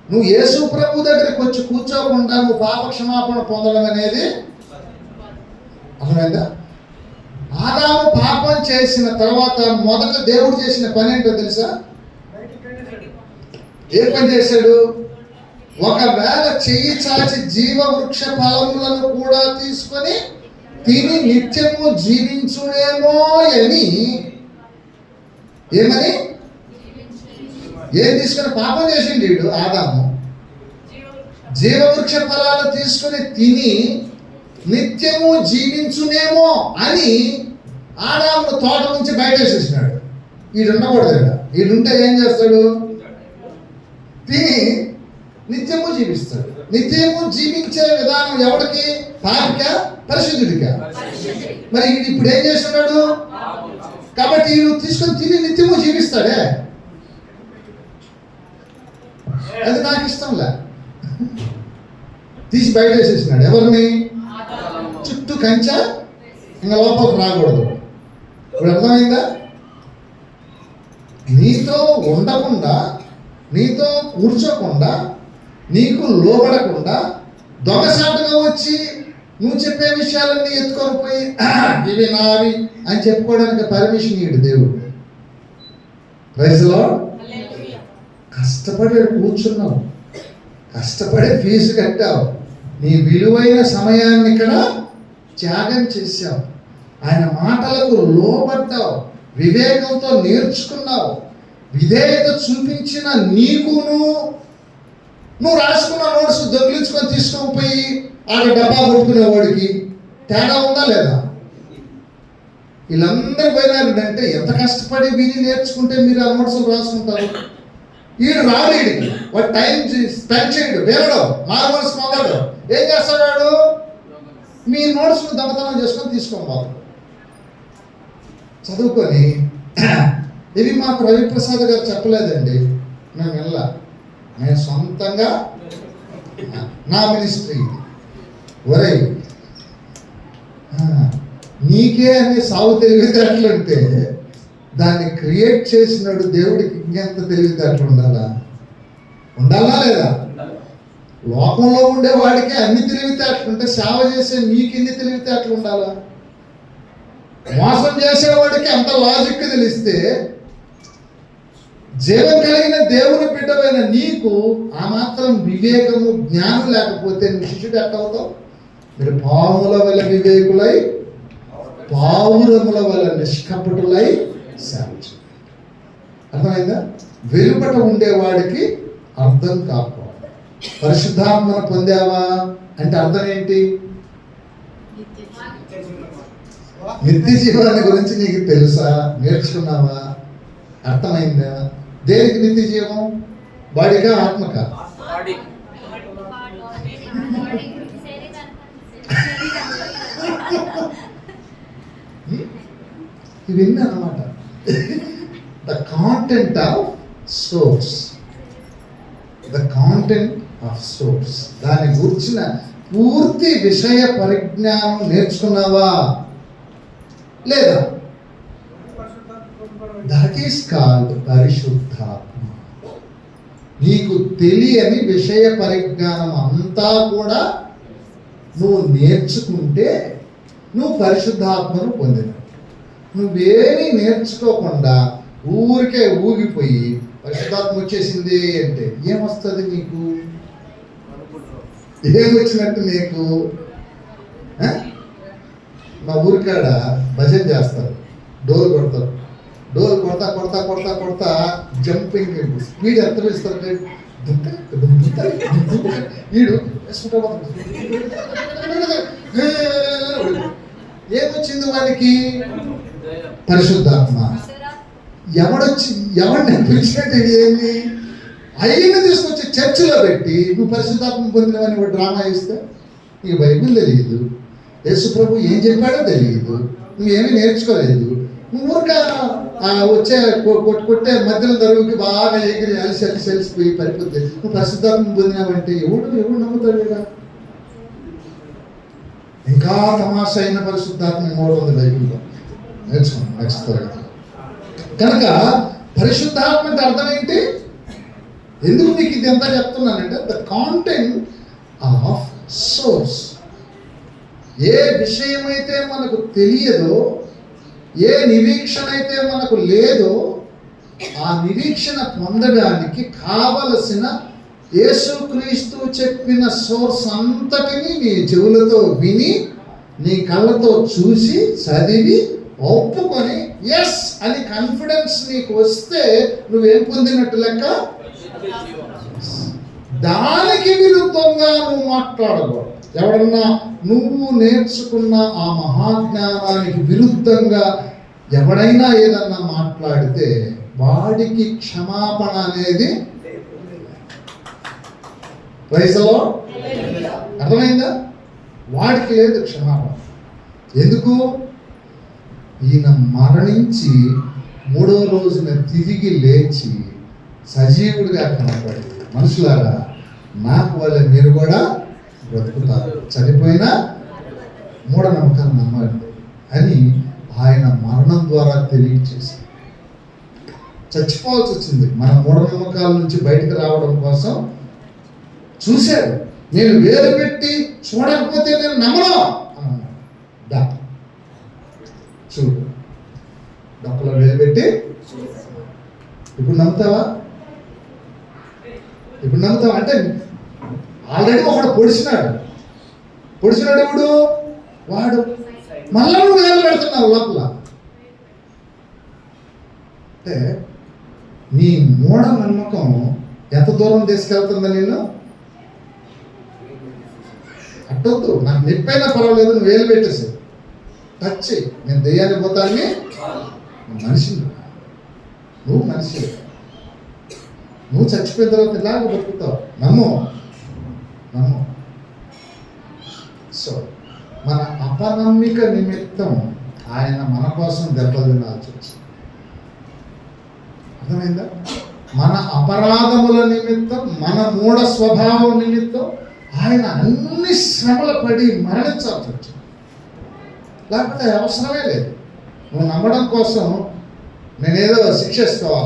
నువ్వు యేసు ప్రభు దగ్గరికి వచ్చి కూర్చోకుండా నువ్వు పాప క్షమాపణ పొందడం అనేది అర్థమైందా? ఆదాము పాపం చేసిన తర్వాత మొదట దేవుడు చేసిన పని ఏంటో తెలుసా? ఏ పని చేశాడు? ఒకవేళ చెయ్యి చాచి జీవ వృక్ష ఫలములను కూడా తీసుకొని తిని నిత్యము జీవించునేమో అని ఏమని ఏం తీసుకొని పాపం చేసిండు వీడు ఆదాము? జీవవృక్ష ఫలాలు తీసుకొని తిని నిత్యము జీవించునేమో అని ఆదామును తోట నుంచి బయటేసేసినాడు. వీడు ఉండకూడదు. వీడుంటే ఏం చేస్తాడు? తిని నిత్యము జీవిస్తాడు. నిత్యము జీవించే విధానం ఎవరికి? పాపికా పరిశుద్ధుడికా? మరి ఇప్పుడు ఏం చేస్తున్నాడు? కాబట్టి వీడు తీసుకొని తిని నిత్యము జీవిస్తాడే. అది నాకు ఇష్టంలే. తీసి బయట వేసేసినాడు. ఎవరిని? చుట్టూ కంచె, ఇంకా లోపలికి రాకూడదు. ఇప్పుడు అర్థమైందా? నీతో ఉండకుండా, నీతో కూర్చోకుండా, నీకు లోబడకుండా దొంగసాటుగా వచ్చి నువ్వు చెప్పే విషయాలన్నీ ఎత్తుకొని పోయి ఇవి నావి అని చెప్పుకోవడానికి పర్మిషన్ ఇవ్వడు దేవుడు. Praise lord. కష్టపడి కూర్చున్నావు, కష్టపడి ఫీజు కట్టావు, నీ విలువైన సమయాన్ని ఇక్కడ త్యాగం చేశావు, ఆయన మాటలకు లోబడ్డావు, వివేకంతో నేర్చుకున్నావు, విధేయత చూపించిన నీకును నువ్వు రాసుకున్న నోట్స్ దొంగిలించుకొని తీసుకొని పోయి ఆడ డబ్బా కొట్టుకునేవాడికి తేడా ఉందా లేదా? వీళ్ళందరూ పోయినారంటే ఎంత కష్టపడి విని నేర్చుకుంటే మీరు ఆ నోట్స్ రాసుకుంటారు. వీడు రాడు, వీడికి వాడు టైం స్పెండ్ చేయడు, వేరడు నార్మల్స్ మొదలు ఏం చేస్తాడు? వాడు మీ నోట్స్ దొంగతనం చేసుకొని తీసుకోవాలి. చదువుకొని ఇవి మాకు రవిప్రసాద్ గారు చెప్పలేదండి, మేము వెళ్ళా, నేను సొంతంగా నా మినిస్ట్రీ. ఒరే నీకే అని సాగు తెలివితేటలుంటే దాన్ని క్రియేట్ చేసినాడు దేవుడికి ఇంకెంత తెలివితేటలు ఉండాలా? ఉండాలా లేదా? లోకంలో ఉండే వాడికి అన్ని తెలివితేటలు ఉంటే సేవ చేసే మీకు ఎన్ని తెలివితేటలు ఉండాలా? మోసం చేసేవాడికి అంత లాజిక్ తెలిస్తే జీవం కలిగిన దేవుని బిడ్డమైన నీకు ఆ మాత్రం వివేకము జ్ఞానం లేకపోతే నువ్వు శిష్యుడు ఎట్టవుతావు? మీరు పావుల వల్ల వివేకులై పావురముల వల్ల నిష్కపటులై సేవ చేయాలి. అర్థమైందా? వెలుపట ఉండేవాడికి అర్థం కాకపోవాలి. పరిశుద్ధాత్మను పొందావా అంటే అర్థం ఏంటి? నిత్య జీవాన్ని గురించి నీకు తెలుసా? నేర్చుకున్నావా? అర్థమైందా? దేనికి నిత్య జీవం? బాడీకా ఆత్మకా? ఇవన్నీ అన్నమాట. The content of swords, the content of swords, దాని గురించిన పూర్తి విషయ పరిజ్ఞానం నేర్చుకున్నావా లేదా? దట్ ఈస్ కాల్డ్ పరిశుద్ధాత్మ. నీకు తెలియని విషయ పరిజ్ఞానం అంతా కూడా నువ్వు నేర్చుకుంటే నువ్వు పరిశుద్ధాత్మను పొందిన. నువ్వేమీ నేర్చుకోకుండా ఊరికే ఊగిపోయి పరిశుద్ధాత్మ వచ్చేసింది అంటే ఏమొస్తుంది నీకు? ఏమొచ్చినట్టు నీకు? మా ఊరికాడ భజన చేస్తారు, డోర్ కొడతారు, డోర్ కొడతా కొడతా కొడతా కొడతా జంపింగ్ స్పీడ్ ఎంత వేస్తారు? వీడు ఏమొచ్చింది వాడికి? పరిశుద్ధాత్మ. ఎవరిని పిలిచేది ఏంది? అయినా తీసుకొచ్చి చర్చిలో పెట్టి నువ్వు పరిశుద్ధాత్మ పొందినవని ఒక డ్రామా ఇస్తే నీకు బైబిల్ తెలియదు, యేసు ప్రభు ఏం చెప్పాడో తెలియదు, నువ్వేమీ నేర్చుకోలేదు, నువ్వు ఊరిక వచ్చే కొట్టే మధ్యలో దరువుకి బాగా ఎగిరి అలిసిపోయి పడిపోతే నువ్వు పరిశుద్ధాత్మ పొందినావంటే ఎవడు నమ్ముతాడు కదా. ఇంకా తమాషా అయిన పరిశుద్ధాత్మ మూడు ఉంది బైబిల్లో, నేర్చుకోండి నెక్స్ట్ తరగతి. కనుక పరిశుద్ధాత్మకి అర్థం ఏంటి? ఎందుకు మీకు ఇది ఎంత చెప్తున్నానంటే ద కాంటెంట్ ఆఫ్ సోర్స్. ఏ విషయమైతే మనకు తెలియదో, ఏ నిరీక్షణ అయితే మనకు లేదో, ఆ నిరీక్షణ పొందడానికి కావలసిన యేసుక్రీస్తు చెప్పిన సోర్స్ అంతటిని నీ చెవులతో విని, నీ కళ్ళతో చూసి, చదివి, ఒప్పుకొని ఎస్ అని కాన్ఫిడెన్స్ నీకు వస్తే నువ్వేం పొందినట్టు లెక్క. దానికి విరుద్ధంగా నువ్వు మాట్లాడకూడదు. ఎవడన్నా నువ్వు నేర్చుకున్న ఆ మహాజ్ఞానానికి విరుద్ధంగా ఎవడైనా ఏదన్నా మాట్లాడితే వాడికి క్షమాపణ అనేది ప్రైజ్లో అర్థమైందా? వాడికి లేదు క్షమాపణ. ఎందుకు? ఈయన మరణించి 3వ రోజున తిరిగి లేచి సజీవుడిగా కనపడి, మనుషులారా నాకు వల్ల మీరు కూడా బ్రతుకుతారు, చనిపోయినా మూఢనమ్మకాలు నమ్మండి అని ఆయన మరణం ద్వారా తెలియచేశారు. చచ్చిపోవాల్సి వచ్చింది మన మూఢనమ్మకాల నుంచి బయటకు రావడం కోసం. చూశాడు, నేను వేలు పెట్టి చూడకపోతే నేను నమ్మను అన్నాడు. చూడు, డొక్కలో వేలు పెట్టి ఇప్పుడు నమ్ముతావా? ఇప్పుడు నమ్ముతావా? అంటే ఆల్రెడీ ఒకడు పొడిచినాడు ఇప్పుడు వాడు మళ్ళా నువ్వు వేలు పెడుతున్నావు లోపల. అంటే నీ మూఢ నమ్మకం ఎంత దూరం తీసుకెళ్తుందా? నేను అట్టొద్దు, నాకు నొప్పైనా పర్వాలేదు, నువ్వు వేలు పెట్టేసి టచ్ చేయి, నేను దెయ్యాన్ని పోతాన్ని. మనిషిని, నువ్వు మనిషి, నువ్వు చచ్చిపోయిన తర్వాత ఇలాగ బతుకుతావు. నమ్ము. సో మన అపనమ్మిక నిమిత్తం ఆయన మన కోసం దెబ్బలు తినాల్సి వచ్చింది. అర్థమైందా? మన అపరాధముల నిమిత్తం, మన మూఢ స్వభావం నిమిత్తం ఆయన అన్ని శ్రమలు పడి మరణించాల్సి వచ్చింది. లేకపోతే అవసరమే లేదు. నువ్వు నమ్మడం కోసం నేనేదో శిక్షిస్తావా?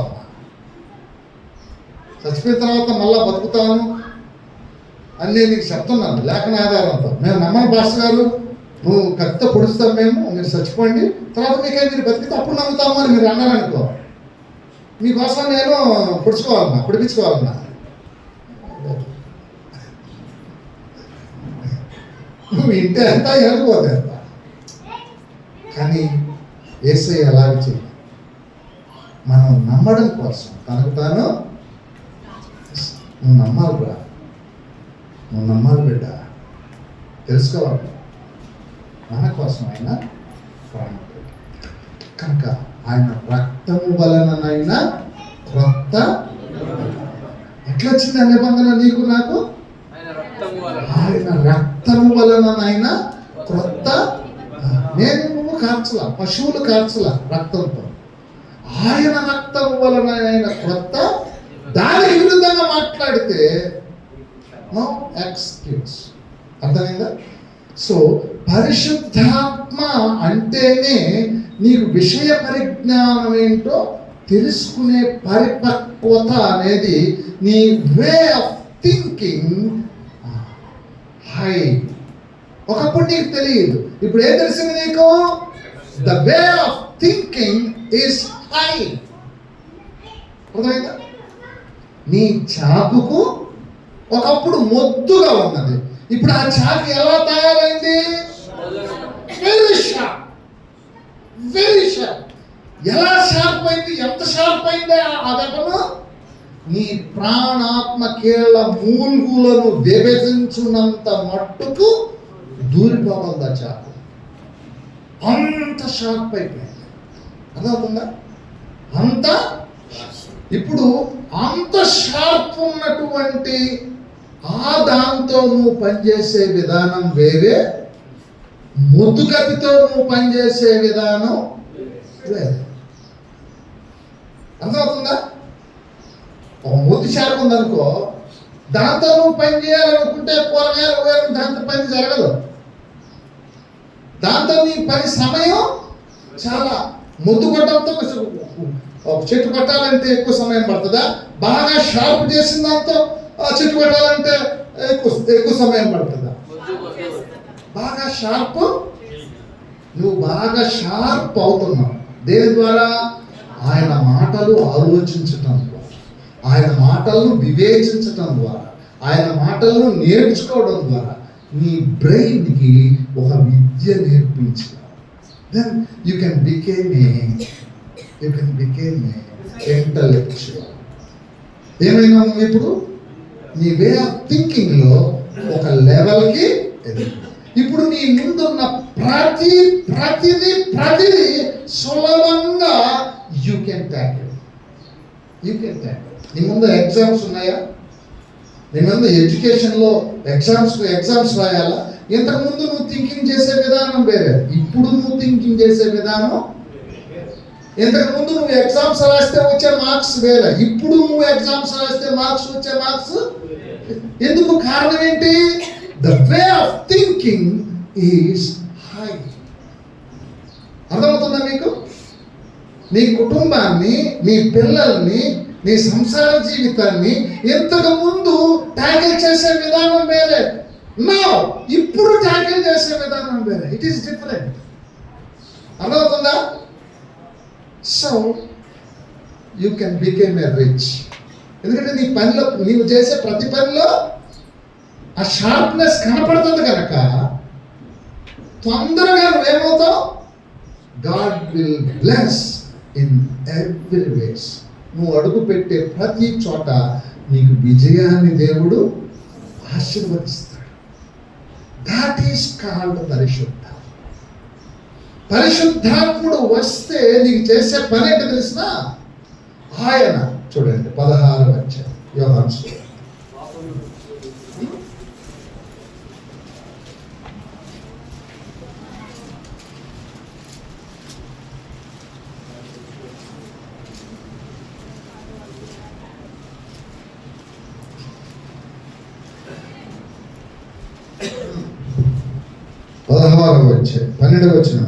చచ్చిపోయిన తర్వాత మళ్ళా బతుకుతాను అని నేను నీకు చెప్తున్నాను లేఖన ఆధారంతో. మేము నమ్మని పాస్టర్ గారు, నువ్వు కత్తితో పొడుస్తాం మేము, మీరు చచ్చిపోండి, తర్వాత మీరు బతికితే అప్పుడు నమ్ముతాము అని మీరు అన్నారనుకో, మీకోసం నేను పొడిపించుకోవాలన్నా. నువ్వు ఇంటే ఎంత ఎనకపోతే ఎంత. కానీ యేసయ్య అలాగే చేయాలి. మనం నమ్మడం కోసం తనకు తాను నువ్వు నమ్మాలిరా, నువ్వు నమ్మాలి బిడ్డ, తెలుసుకోవాలి. మన కోసం ఆయన ప్రాణం. కనుక ఆయన రక్తము వలననైనా క్రొత్త. ఎట్లా వచ్చింది ఆ నిబంధన నీకు నాకు? ఆయన రక్తము వలననైనా క్రొత్త. నేను నువ్వు కార్చలా, పశువులు కార్చలా రక్తంతో. ఆయన రక్తము వలనైనా క్రొత్త. దానికి విరుద్ధంగా మాట్లాడితే నో ఎక్స్క్యూజ్. అర్థమైందా? సో పరిశుద్ధాత్మ అంటేనే నీకు విషయ పరిజ్ఞానం ఏంటో తెలుసుకునే పరిపక్వత అనేది, నీ వే ఆఫ్ థింకింగ్ హై. ఒకప్పుడు నీకు తెలియదు, ఇప్పుడు ఏం తెలిసింది నీకు? The way of thinking is high. అర్థమైందా? నీ చాకుకు ఒకప్పుడు మొద్దుగా ఉన్నది, ఇప్పుడు ఆ చాకు ఎలా తయారైంది? Very sharp, very sharp. ఎలా షార్ప్ అయింది? ఎంత షార్ప్ అయింది ఆ వెపను? నీ ప్రాణాత్మ కీళ్ళ మూల్గులను విభజించున్నంత మట్టుకు దూరిపోగలదా చాకు. అంత షార్ప్ అయిపోయింది. అర్థమవుతుందా? అంత ఇప్పుడు అంత షార్ప్ ఉన్నటువంటి ఆ దాంతో నువ్వు పనిచేసే విధానం వేరే, ముద్దుకత్తితో నువ్వు పనిచేసే విధానం లేదు. అర్థమవుతుందా? ఒక మూతి శాఖ ఉందనుకో, దాంతో నువ్వు పని చేయాలనుకుంటే కూరగాయలు వేరు, దాంతో పని జరగదు. దాంతో నీ పని సమయం చాలా ముద్దు కొట్టడంతో ఒక చెట్టు కొట్టాలంటే ఎక్కువ సమయం పడుతుందా? బాగా షార్ప్ చేసిన దాంతో చెట్టు కొట్టాలంటే ఎక్కువ సమయం పడుతుందా? బాగా షార్ప్, నువ్వు బాగా షార్ప్ అవుతున్నావు. దేని ద్వారా? ఆయన మాటలు ఆలోచించటం ద్వారా, ఆయన మాటలను వివేచించటం ద్వారా, ఆయన మాటలను నేర్చుకోవడం ద్వారా నీ బ్రెయిన్కి ఒక విద్య నేర్పించిన. Then you can became a intellectual. ఏమైనా ఇప్పుడు నీ వే ఆఫ్ థింకింగ్లో ఒక లెవెల్కి ఎదుగు. ఇప్పుడు నీ ముందున్న ప్రతిదీ సులభంగా యూ కెన్ ట్యాకిల్. నీ ముందు ఎగ్జామ్స్ ఉన్నాయా? నీ ముందు ఎడ్యుకేషన్లో ఎగ్జామ్స్ రాయాలా? ఇంతకుముందు నువ్వు థింకింగ్ చేసే విధానం వేరే, ఇప్పుడు నువ్వు థింకింగ్ చేసే విధానం. ఇంతకుముందు నువ్వు ఎగ్జామ్స్ రాస్తే వచ్చే మార్క్స్ వేరే, ఇప్పుడు నువ్వు ఎగ్జామ్స్ రాస్తే వచ్చే మార్క్స్. ఎందుకు? కారణం ఏంటి? The way of thinking is high. అర్థమవుతుందా మీకు? నీ కుటుంబాన్ని, నీ పిల్లల్ని, నీ సంసార జీవితాన్ని ఇంతకు ముందు ట్యాకిల్ చేసే విధానం వేరే, ఇప్పుడు ట్యాకిల్ చేసే విధానం వేరే. It is different. అర్థమవుతుందా? So you can became a rich. ఎందుకంటే నీ పనిలో, నీవు చేసే ప్రతి పనిలో ఆ షార్ప్నెస్ కనపడుతుంది కనుక తొందరగా నువ్వేమవుతావు? God will bless in every ways. నువ్వు అడుగు పెట్టే ప్రతి చోట నీకు విజయాన్ని దేవుడు ఆశీర్వదిస్తాడు. దాట్ ఈస్ కాల్డ్ పరిశుద్ధ. పరిశుద్ధాత్ముడు వస్తే నీకు చేసే పని ఏంటో తెలిసిన? ఆయన చూడండి 16 వచ్చారు యోహాను సువార్త. వచ్చే 12 వచ్చిన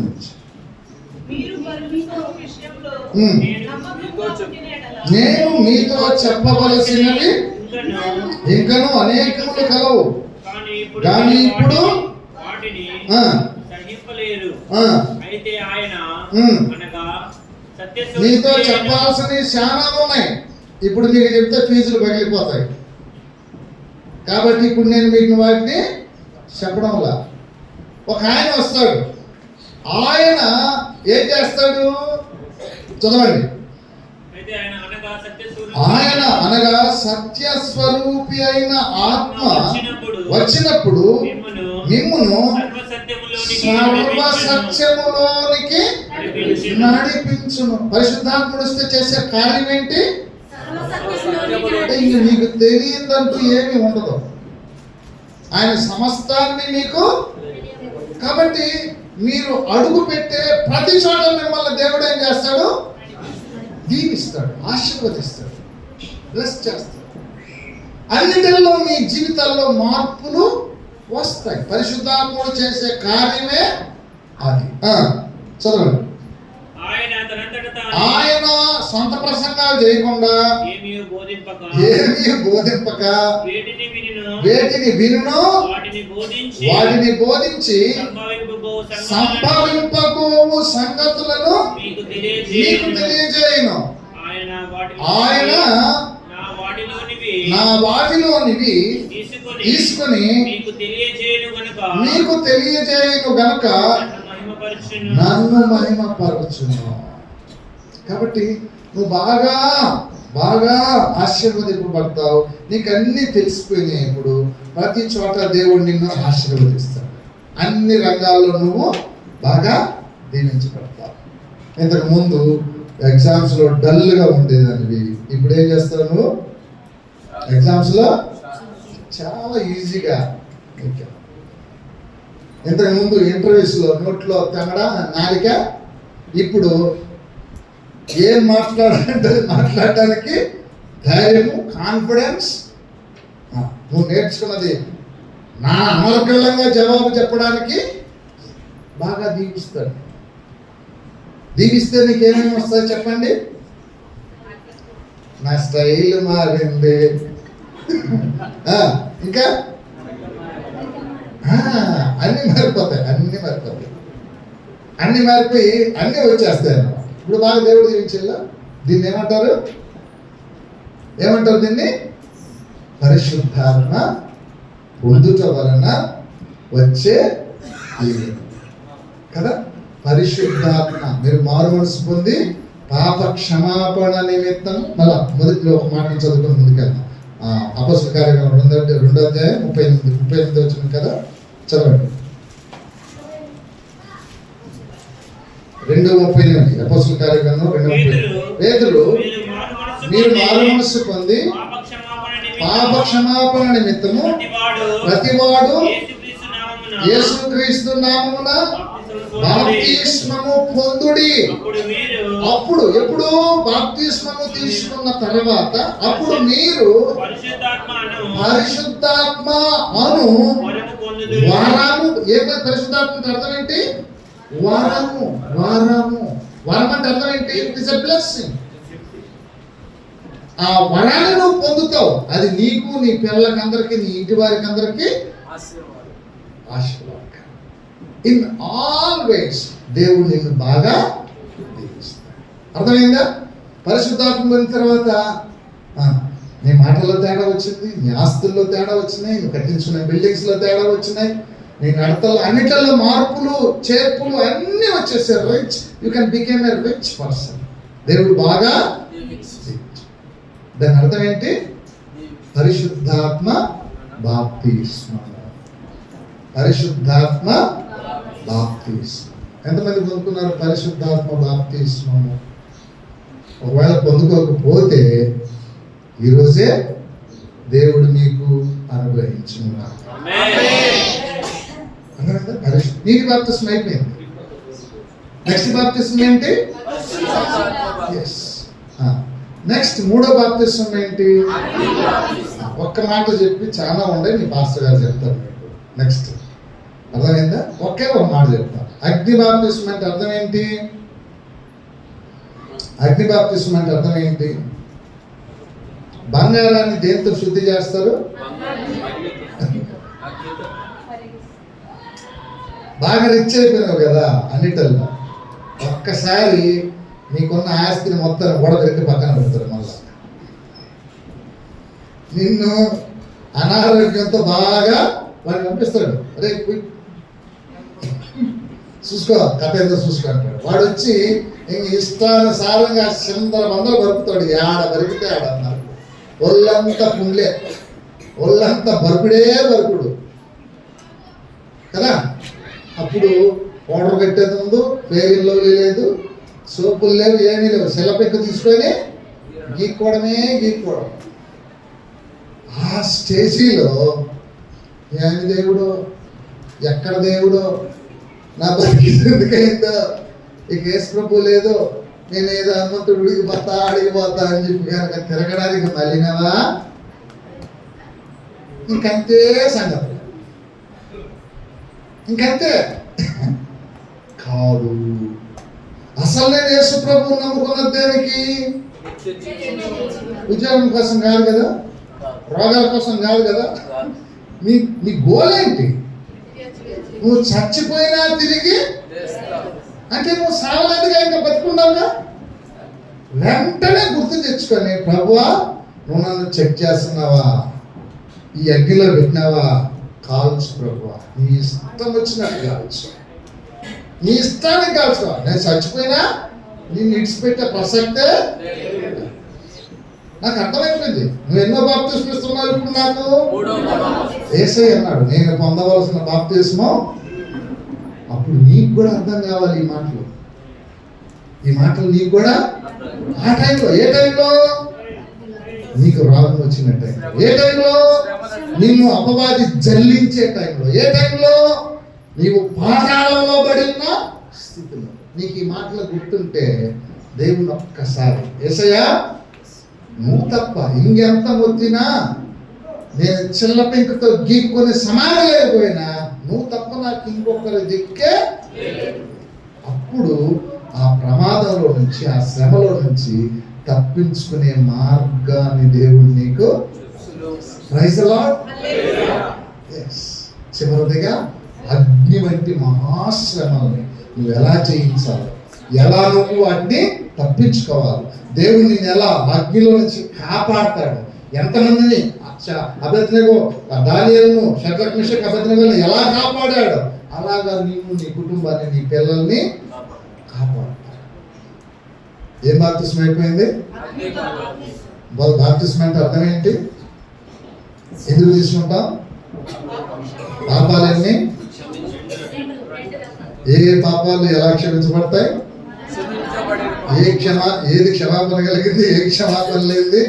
నేను మీతో చెప్పవలసినవి ఇంకను అనేకములు కలవు, కానీ ఇప్పుడు మీతో చెప్పాల్సినవి చాలా ఉన్నాయి. ఇప్పుడు మీకు చెప్తే ఫీజులు పగిలిపోతాయి. కాబట్టి ఇప్పుడు నేను మీకు వాటిని చెప్పడం వల్ల ఒక ఆయన వస్తాడు. ఆయన ఏం చేస్తాడు? చదవండి. ఆయన అనగా సత్యస్వరూపి అయిన ఆత్మ వచ్చినప్పుడు మిమ్మును సర్వసత్యములోనికి నడిపించును. పరిశుద్ధాత్ముడు వస్తే చేసే కార్యం ఏంటి? ఇంక మీకు తెలియదంటూ ఏమీ ఉండదు. ఆయన సమస్తాన్ని మీకు. కాబట్టి మీరు అడుగు పెట్టే ప్రతి చోట మిమ్మల్ని దేవుడు ఏం చేస్తాడు? దీవిస్తాడు, ఆశీర్వదిస్తాడు, బ్లెస్ చేస్తాడు. అన్నిటిలో మీ జీవితాల్లో మార్పులు వస్తాయి. పరిశుద్ధాత్ముడు చేసే కార్యమే అది. చదవండి. ఆయన సొంత ప్రసంగాలు చేయకుండా ఏమీ బోధింపక వేటిని వినును వాటిని బోధించి సంభవింపబోవు సంగతులను మీకు తెలియజేయును. ఆయన నా వాటిలోనివి తీసుకొని మీకు తెలియజేయును గనుక నన్ను మహిమపరచును. కాబట్టి నువ్వు బాగా ఆశీర్వదింపబడతావు. నీకు అన్నీ తెలిసిపోయినాయి. ఇప్పుడు ప్రతి చోట దేవుడు నిన్ను ఆశీర్వదిస్తాడు. అన్ని రంగాల్లో నువ్వు బాగా దీవించబడతావు. ఇంతకు ముందు ఎగ్జామ్స్లో డల్గా ఉండేదానివి, ఇప్పుడు ఏం చేస్తావు? నువ్వు ఎగ్జామ్స్లో చాలా ఈజీగా. ఇంతకు ముందు ఇంటర్వ్యూస్లో నోట్లో తెగడ నాలిక, ఇప్పుడు ఏం మాట్లాడాలంటే మాట్లాడడానికి ధైర్యము, కాన్ఫిడెన్స్. నువ్వు నేర్చుకున్నది నా అమరకలంగా జవాబు చెప్పడానికి బాగా దీవిస్తాడు. దీవిస్తే నీకేమేమి వస్తాయి చెప్పండి? నా స్టైల్ మారింది, ఇంకా అన్నీ మారిపోతాయి, అన్నీ మారిపోయి అన్నీ వచ్చేస్తాయి అన్నమాట. ఇప్పుడు బాగా దేవుడు దీవించిల్లా. దీన్ని ఏమంటారు దీన్ని? పరిశుద్ధాత్మ పొందుట వలన వచ్చే కదా. పరిశుద్ధాత్మ, మీరు మారు మనసు పొంది పాప క్షమాపణ నిమిత్తం. మళ్ళా మొదటిలో ఒక మాట చదువుకుని ముందుకెళ్తాం. అపొస్తలుల కార్యక్రమం 2వ అధ్యాయం 38 వచ్చింది కదా, చదవండి. 2:38 అపొస్తలుల కార్యక్రమం 2:38. పేతురు, మీరు మారు మనసు పొంది పాప క్షమాపణ నిమిత్తము ప్రతివాడు యేసుక్రీస్తు నామమున బాప్తిస్మము పొందుడి. అప్పుడు ఎప్పుడు బాప్తిస్మము తీసుకున్న తర్వాత అప్పుడు మీరు పరిశుద్ధాత్మ అను వరము. ఏమైనా పరిశుద్ధాత్మ అర్థం ఏంటి? వరము. వరం అంటే అర్థం ఏంటి? It is a blessing. ఆ వరాన్ని నువ్వు పొందుతావు. అది నీకు, నీ పిల్లలకందరికీ, నీ ఇంటి వారికి అందరికీ ఆశీర్వాదం. ఇన్ ఆల్ వేస్ దేవుడు నిన్ను బాగా దీవిస్తాడు. అర్థమైందా? పరిశుద్ధాత్మ పొందిన తర్వాత నీ మాటల్లో తేడా వచ్చింది, నీ ఆస్తుల్లో తేడా వచ్చినాయి, నువ్వు కట్టించుకునే బిల్డింగ్స్లో తేడా వచ్చినాయి, నీ నడతల్లో అన్నిటిలో మార్పులు చేర్పులు అన్నీ వచ్చేసాయి. Rich, you can became a rich person. దేవుడు బాగా. దాని అర్థం ఏంటి? పరిశుద్ధాత్మ బాప్తిస్మం. పరిశుద్ధాత్మ బాప్తిస్మం. ఎంతమంది పొందుకున్నారు పరిశుద్ధాత్మ బాప్తిస్మము? ఒకవేళ పొందుకోకపోతే ఈరోజే దేవుడు మీకు అనుగ్రహించున్నారు. నీటి బాప్తిస్మం అయిపోయింది. నెక్స్ట్ బాప్తిస్మం ఏంటి? నెక్స్ట్ 3వ బాప్తిస్మం ఏంటి? ఒక్క మాట చెప్పి చాలా ఉండే మీ పాస్టర్ గారు చెప్తారు మీకు. నెక్స్ట్ అర్థమైందా? ఒకే ఒక మాట చెప్తాను. అగ్ని బాప్తిస్మం అంటే అర్థం ఏంటి? అగ్ని బాప్తిస్మం అంటే అర్థం ఏంటి? బంగారాన్ని దేంతో శుద్ధి చేస్తారు? బాగా రిచ్ అయిపోయినావు కదా అన్నిటిల్లో. ఒక్కసారి నీకున్న ఆస్తిని మొత్తం గొడవెత్తి పక్కన పెడతారు. మళ్ళా నిన్ను అనారోగ్యంతో బాగా వాడిని పంపిస్తాడు. అరే చూసుకో, కథ ఏదో చూసుకో అంటాడు. వాడు వచ్చి ఇంక ఇష్టానుసారంగా చిందర బందలు బరుకుతాడు. ఆడ బరికితే ఆడ అన్నారు. ఒళ్ళంతా పుండ్లే, ఒళ్ళంతా బరుకుడే బరుకుడు కదా. అప్పుడు పౌడర్ పెట్టేది ముందు ఫెయిర్ లవ్లీ లేదు, సోపులు లేవు, ఏమీ లేవు. సెలపెక్కు తీసుకొని గీక్కోవడం. ఆ స్టేజీలో ఏమి దేవుడు, ఎక్కడ దేవుడు, నా బతికి ఎందుకైందో, ఇక యేసు ప్రభు లేదు, నేను ఏదో హనుమంతుడు అడిగిపోతా అని చెప్పి కనుక తిరగడానికి మళ్ళీనవా, ఇంకంతే సంగతి. ఇంకంతే కాదు. అసలు నేను యేసు ప్రభువు నమ్ముకున్న దేనికి? ఉద్యోగం కోసం కాదు కదా, రోగాల కోసం కాదు కదా. నీ గోల్ ఏంటి? నువ్వు చచ్చిపోయినా తిరిగి అంటే నువ్వు సావలేదుగా, ఇంకా బతుకున్నావుగా. వెంటనే గుర్తు తెచ్చుకొని, ప్రభువా నువ్వు నన్ను చెక్ చేస్తున్నావా, ఈ అగ్గిలో పెట్టినావా, కాల్చు ప్రభువా, నీ ఇష్టం వచ్చినట్టు కావచ్చు, నీ ఇష్టానికి కాల్చుకో. నేను చచ్చిపోయినా నేను ఇడిచిపెట్టే ప్రసక్తే. నాకు అర్థమైపోయింది. నువ్వు ఎన్నో బాప్తిస్మం ఇస్తున్నావు ఇప్పుడు నాకు? యేసయ్య అన్నాడు నేను పొందవలసిన బాప్తిస్మం. అప్పుడు నీకు కూడా అర్థం కావాలి ఈ మాటలు నీకు కూడా. ఆ టైంలో, ఏ టైంలో? నీకు రోగం వచ్చిన టైంలో, ఏ టైంలో? నిన్ను అపవాది జల్లించే టైంలో, ఏ టైంలో? నీవు పాతాళంలో పడిన స్థితిలో. నీకు ఈ మాటలు గుర్తుంటే దేవుని ఒక్కసారి యేసయ్యా నువ్వు తప్ప ఇంకెంత మొత్తినా నేను చిల్ల పెంకుతో గీక్కొని సమానం లేకపోయినా నువ్వు తప్ప నాకు ఇంకొకరి దిక్కే. అప్పుడు ఆ ప్రమాదంలో నుంచి ఆ శ్రమలో నుంచి తప్పించుకునే మార్గాన్ని దేవుడు నీకు ప్రైజ్ ది లార్డ్. చివరిదిగా అగ్ని వంటి మహాశ్రమల్ని నువ్వు ఎలా జయించాలి, ఎలా నువ్వు వాటిని తప్పించుకోవాలి, దేవుడు నిన్ను ఎలా అగ్నిలో నుంచి కాపాడతాడు. ఎంతమందిని అబేద్నెగో దానియేలును షద్రక్ మెషక్ అబేద్నెగోను ఎలా కాపాడాడు, అలాగా నీవు నీ కుటుంబాన్ని నీ పిల్లల్ని కాపాడతాడు. ఏం బాప్తిస్మం అయిపోయింది? బాప్తిస్మం అంటే అర్థం ఏంటి? ఎందుకు తీసుకుంటాం? పాపాలన్నీ ఏ పాపాలు ఎలా క్షమించబడతాయి? ఏది క్షమాపణ కలిగింది, ఏ క్షమాపణ లేనిది?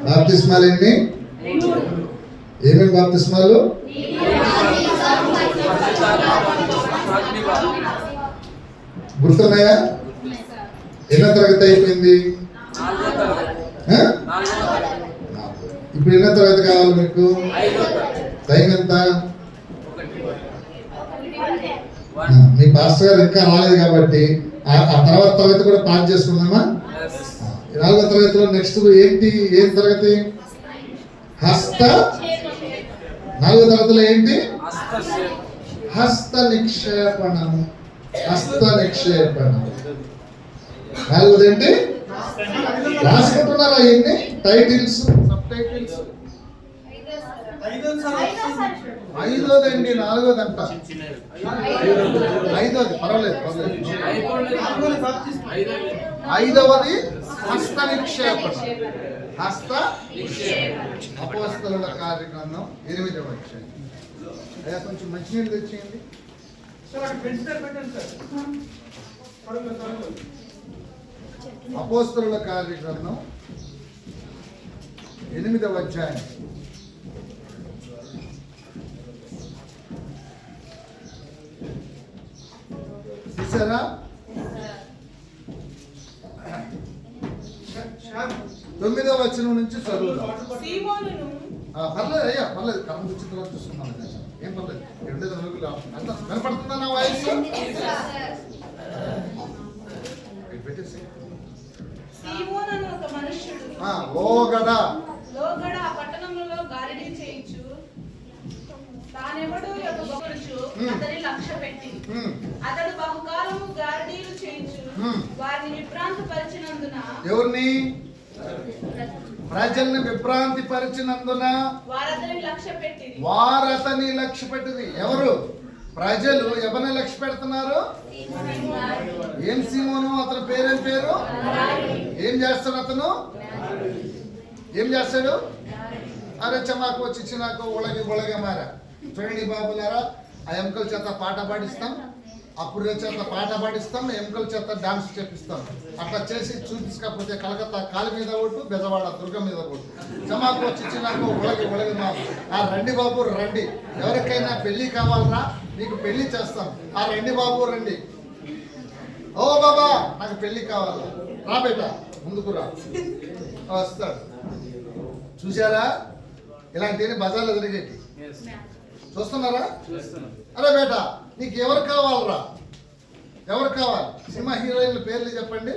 బాప్తిస్మాలు ఎన్ని? ఏమేమి బాప్తిస్మాలు? గుర్తున్నాయా? ఎన్నో తరగతి అయిపోయింది? ఇప్పుడు ఎన్నో తరగతి కావాలి మీకు? టైం ఎంత? మీ పాస్టర్ గారు ఇంకా రాలేదు కాబట్టి ఆ తర్వాత తరగతి కూడా పాస్ చేసుకుందామా? 4వ తరగతిలో నెక్స్ట్ ఏంటి? ఏం తరగతి? హస్త. 4వ తరగతిలో ఏంటి? హస్త నిక్షేపణం. హస్త నిక్షేపణం. 4వది ఏంటి? రాసుకుంటున్నారా ఇన్ని టైటిల్స్, సబ్ టైటిల్స్? 5వదండి, 4వది అంట. 5వది పర్వాలేదు. 5వది హస్త నిక్షేపణ. హస్త అపోస్తలుల కార్యగ్రంథం 8వ అధ్యాయం. అయ్యా కొంచెం మంచినీళ్ళు తెచ్చేయండి. అపోస్తలుల కార్యగ్రంథం 8వ అధ్యాయం. చూసారా? 9వ వచనం నుంచి చదువుదాం. పర్లేదు అయ్యా, పర్లేదు. కరెంట్ వచ్చిన తర్వాత చూసుకున్నాం. ఏం పర్లేదు. 2 రోజులు కనపడుతుందా నా వాయిస్? పెట్టేసి లోగడ పట్టణంలో గారడీ చేయించు తానెవడు యొక్కకొనుచు అతని లక్ష్యపెట్టి అతడు బహుకాలము గారడీలు చేయించు వారిని విభ్రాంతి పరిచినందున. ఎవరిని? ప్రజల్ని విభ్రాంతి పరిచినందున వారతని లక్ష్య పెట్టింది. ఎవరు? ప్రజలు ఎవరిని లక్ష్య పెడుతున్నారు? ఏం సీమోను? అతని పేరేం పేరు? ఏం చేస్తాడు అతను? ఏం చేస్తాడు? అరే చమాకు వచ్చి నాకు ఒళగే మారా. చూడండి బాబులారా, ఆ ఎముకల చేత పాట పాడిస్తాం, అప్పుడు చేత పాట పాడిస్తాం, ఎముకల చేత డాన్స్ చేపిస్తాం. అట్లా చేసి చూపించకపోతే కలకత్తా కాలి మీద కొట్టు, బెజవాడ దుర్గం మీద కొట్టు. చమాకు వచ్చి నాకు ఒళగే మాకు. ఆ రండి బాబు రండి, ఎవరికైనా పెళ్లి కావాలరా, నీకు పెళ్లి చేస్తాం. ఆ రండి బాబు రండి. ఓ బాబా నాకు పెళ్లి కావాలా, రా బేట ముందుకు రా. వస్తాడు. చూసారా? ఇలాంటివి బజార్లో జరిగేటి చూస్తున్నారా? అరే బేట నీకు ఎవరు కావాలరా? ఎవరు కావాలి? సినిమా హీరోయిన్ల పేర్లు చెప్పండి.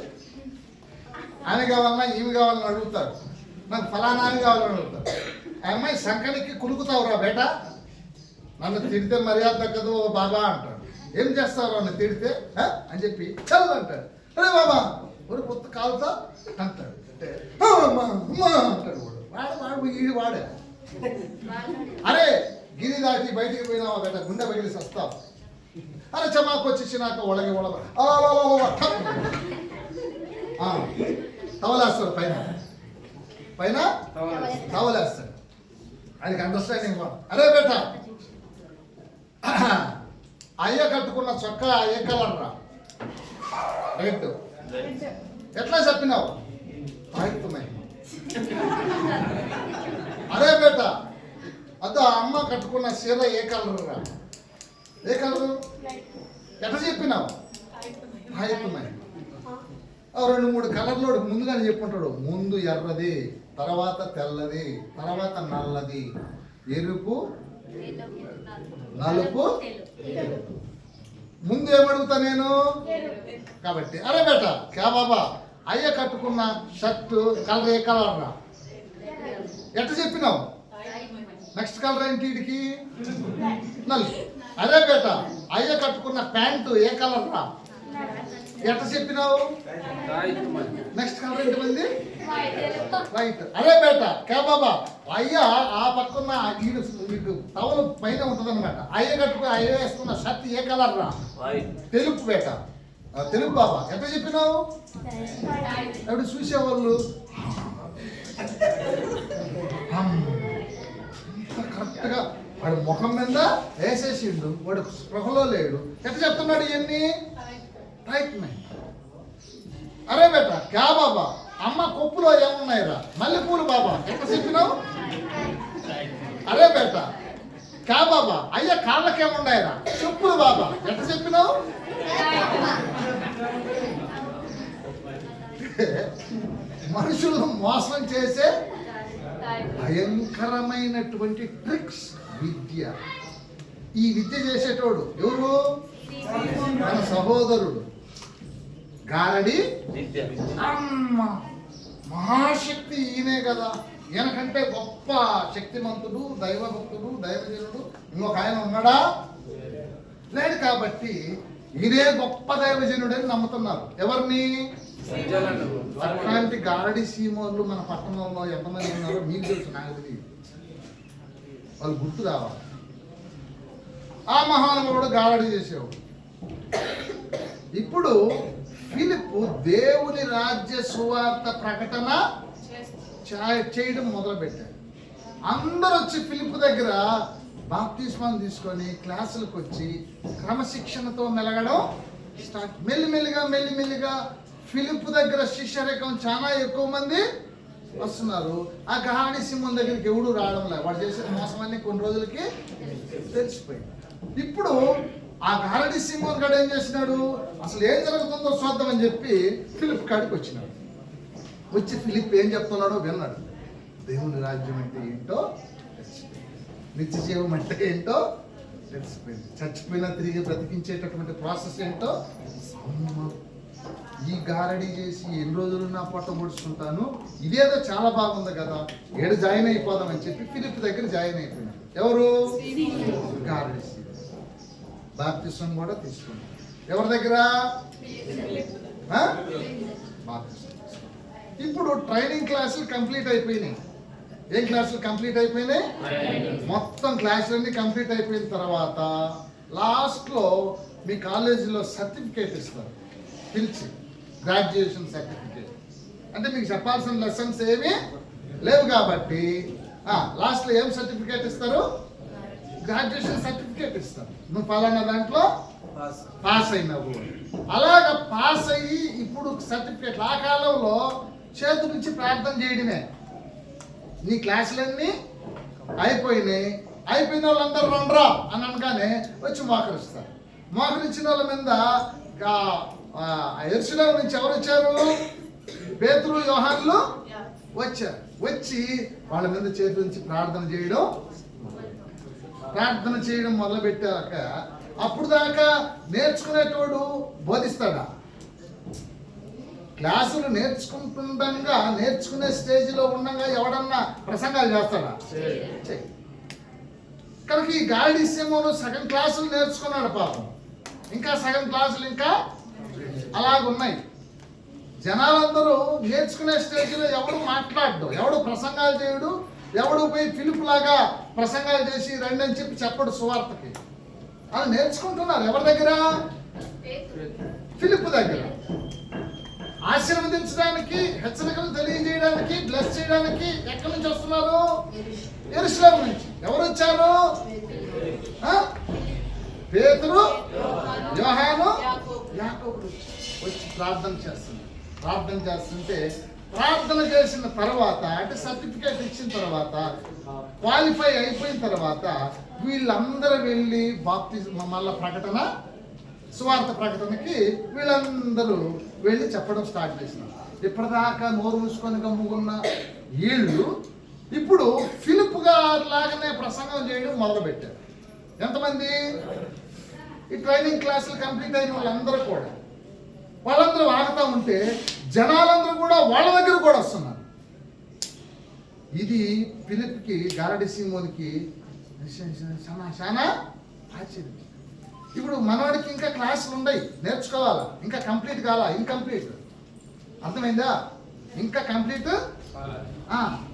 ఆమె కావాలన్నా ఈమె కావాలని అడుగుతాడు. నాకు ఫలానా ఆమె కావాలని అడుగుతాడు. ఆ అమ్మాయి సంకనికి కులుకుతావురా బేట, నన్ను తిడితే మర్యాద దక్కదు ఓ బాబా అంటాడు. ఏం చేస్తావు నన్ను తిడితే అని చెప్పి చల్ అంటాడు. అరే బాబా ఒక కొత్త కాలుతా అంటాడు. అంటే అంటాడు. వాడు వాడే. అరే గిరి దాటి బయటికి పోయినావా బేట, గుండె పగిలి సస్తావు. అరే చమాకు వచ్చి నాకు ఒళగే తవలేస్తాడు. పైన తవలేస్తాడు. ఆయనకి అండర్స్టాండింగ్. అరే బేట అయ్య కట్టుకున్న చొక్కా ఏ కలర్ రా? రెడ్. ఎట్లా చెప్పినావు? తాగుతున్నాయి. అరే బేట అదో అమ్మ కట్టుకున్న చీర ఏ కలర్ రా? ఏ కలరు? ఎట్లా చెప్పినావు? టైట్మైండ్. 2-3 కలర్లో ముందుగానే చెప్పుకుంటాడు. ముందు ఎర్రది, తర్వాత తెల్లది, తర్వాత నల్లది, ఎరుపు, నలుపు. ముందు ఏమడుగుతా నేను కాబట్టి, అరే బేట క్యా బాబా అయ్య కట్టుకున్న షర్టు కలర్ ఏ కలర్ రా? ఎట్లా చెప్పినావు? నెక్స్ట్ కలర్ ఏంటి వీడికి? నలుపు. అరే బేట అయ్య కట్టుకున్న ప్యాంటు ఏ కలర్ రా? ఎట్లా చెప్పినావు? నెక్స్ట్ కలర్ ఏంటి మంది? వైట్. అరే బేట క్యా బాబా అయ్య ఆ పక్కన వీడు టవల్ పైన ఉంటుంది అనమాట. అయ్య వేసుకున్న షర్ట్ ఏ కలర్ రా? తెలుపు బేట. తెలుపు బాబా. ఎట్లా చెప్పినావు? ఎప్పుడు చూసేవాళ్ళు కరెక్ట్గా వాడు ముఖం మీద వేసేసిండు, వాడు స్పృహలో లేడు. ఎట్లా చెప్తున్నాడు ఇవన్నీ? ట్రైట్మెంట్. అరే బేట క్యా బాబా అమ్మ కొప్పులో ఏమున్నాయిరా? మల్లెపూలు బాబా. ఎట్లా చెప్పినావు? అరే బేట క్యా బాబా అయ్యా కాళ్ళకేమున్నాయిరా? చెప్పులు బాబా. ఎట్లా చెప్పినావు? మనుషులను మోసం చేసే భయంకరమైనటువంటి ట్రిక్స్ విద్య. ఈ విద్య చేసేటోడు ఎవరు? మన సహోదరుడు గారడి. అమ్మ మహాశక్తి ఈయనే కదా. ఈయనకంటే గొప్ప శక్తిమంతుడు, దైవభక్తుడు, దైవజనుడు ఇంకొక ఆయన ఉన్నాడా? లేడు. కాబట్టి ఇదే గొప్ప దైవజనుడని నమ్ముతున్నారు. ఎవరిని? అట్లాంటి గారడి సీమోళ్ళు మన పట్టణంలో ఎంతమంది ఉన్నారో మీకు తెలుసు, నాకు తెలియదు. వాళ్ళు గుర్తు రావాలి. ఆ మహానుభావుడు గారడి చేసేవాడు. ఇప్పుడు ఫిలిప్పు దేవుని రాజ్య సువార్త ప్రకటన చేయడం మొదలుపెట్టాడు. అందరూ వచ్చి ఫిలిప్పు దగ్గర బాప్తిస్మాలు తీసుకొని క్లాసులకు వచ్చి క్రమశిక్షణతో మెలగడం స్టార్ట్. మెల్లిమెల్లిగా ఫిలిప్పు దగ్గర శిష్యరేఖం చాలా ఎక్కువ మంది వస్తున్నారు. ఆ గహాని సింహం దగ్గరికి ఎవడు రావడం లేదు. వాడు చేసిన మోసం అన్ని కొన్ని రోజులకి తెలిసిపోయింది. ఇప్పుడు ఆ గారడి సింహం గడు ఏం చేసినాడు? అసలు ఏం జరుగుతుందో చూద్దామని చెప్పి ఫిలిప్ కాడికి వచ్చినాడు. వచ్చి ఫిలిప్ ఏం చెప్తున్నాడో విన్నాడు. దేవుని రాజ్యం అంటే ఏంటో తెలిసిపోయింది, నిత్య జీవం అంటే ఏంటో తెలిసిపోయింది, చచ్చిపోయినా తిరిగి బ్రతికించేటటువంటి ప్రాసెస్ ఏంటో. ఈ గారడి చేసి ఎన్ని రోజులు నా పొట్ట ముడుచుకుంటాను, ఇదేదో చాలా బాగుంది కదా, ఏడు జాయిన్ అయిపోదామని చెప్పి ఫిలిప్ దగ్గర జాయిన్ అయిపోయినాడు. ఎవరు? గారడి. బాప్తిస్మం కూడా తీసుకున్నాడు. ఎవరి దగ్గర? బాప్తిస్మం. ఇప్పుడు ట్రైనింగ్ క్లాసులు కంప్లీట్ అయిపోయినాయి. ఏం క్లాసులు కంప్లీట్ అయిపోయినాయి? మొత్తం క్లాసులన్నీ కంప్లీట్ అయిపోయిన తర్వాత లాస్ట్లో మీ కాలేజీలో సర్టిఫికేట్ ఇస్తారు, పిలిచి గ్రాడ్యుయేషన్ సర్టిఫికేట్. అంటే మీకు చెప్పాల్సిన లెసన్స్ ఏమీ లేవు కాబట్టి లాస్ట్లో ఏం సర్టిఫికేట్ ఇస్తారు? గ్రాడ్యుయేషన్ సర్టిఫికేట్ ఇస్తారు. నువ్వు ఫలానా దాంట్లో పాస్ అయినావు. అలాగ పాస్ అయ్యి ఇప్పుడు సర్టిఫికేట్. ఆ కాలంలో చేతు నుంచి ప్రార్థన చేయడమే. నీ క్లాసులన్నీ అయిపోయినాయి, అయిపోయిన వాళ్ళందరూ రండ్రా అని అనగానే వచ్చి మోకరిస్తారు. మోకరించిన వాళ్ళ మీద యెరూషలేము నుంచి ఎవరు వచ్చారు? పేతురు, యోహానులు వచ్చారు. వచ్చి వాళ్ళ మీద చేతుల నుంచి ప్రార్థన చేయడం మొదలుపెట్టాక అప్పుడు దాకా నేర్చుకునేటోడు బోధిస్తాడా? క్లాసులు నేర్చుకుంటుండగా నేర్చుకునే స్టేజ్లో ఉండగా ఎవడన్నా ప్రసంగాలు చేస్తాడా? కనుక ఈ గారడి సింహంలో సగం క్లాసులు నేర్చుకున్నాడు పాపం. ఇంకా సగం క్లాసులు ఇంకా అలాగున్నాయి. జనాలందరూ నేర్చుకునే స్టేజ్లో ఎవడు మాట్లాడడు, ఎవడు ప్రసంగాలు చేయడు, ఎవడు పోయి ఫిలిప్ లాగా ప్రసంగాలు చేసి రండి అని చెప్పి చెప్పడు సువార్తకి. వాళ్ళు నేర్చుకుంటున్నారు. ఎవరి దగ్గర? ఫిలిప్ దగ్గర. ఆశీర్వదించడానికి, హెచ్చరికలు తెలియజేయడానికి, బ్లెస్ చేయడానికి ఎక్కడి నుంచి వస్తున్నారు? యెరూషలేము నుంచి. ఎవరు వచ్చారు? పేతురు, యోహాను, యాకోబు వచ్చి ప్రార్థన చేస్తున్నారు. ప్రార్థన చేస్తుంటే ప్రార్థన చేసిన తర్వాత, అంటే సర్టిఫికేట్ ఇచ్చిన తర్వాత, క్వాలిఫై అయిపోయిన తర్వాత వీళ్ళందరూ వెళ్ళి బాప్తిజం మళ్ళా ప్రకటన సువార్త ప్రకటనకి వీళ్ళందరూ వెళ్ళి చెప్పడం స్టార్ట్ చేసినారు. ఇప్పటిదాకా నోరు మూసుకొని గమ్ముకున్న వీళ్ళు ఇప్పుడు ఫిలిప్ గారు లాగానే ప్రసంగం చేయడం మొదలుపెట్టారు. ఎంతమంది? ఈ ట్రైనింగ్ క్లాసులు కంప్లీట్ అయిన వాళ్ళందరూ ఆగుతూ ఉంటే జనాలందరూ కూడా వాళ్ళ దగ్గర కూడా వస్తున్నారు. ఇది ఫిలిప్కి, గారడి సీమోనికి చాలా ఆశ్చర్యం. ఇప్పుడు మనవాడికి ఇంకా క్లాసులు ఉన్నాయి, నేర్చుకోవాలా, ఇంకా కంప్లీట్ కావాలా, ఇన్కంప్లీట్. అర్థమైందా? ఇంకా కంప్లీట్.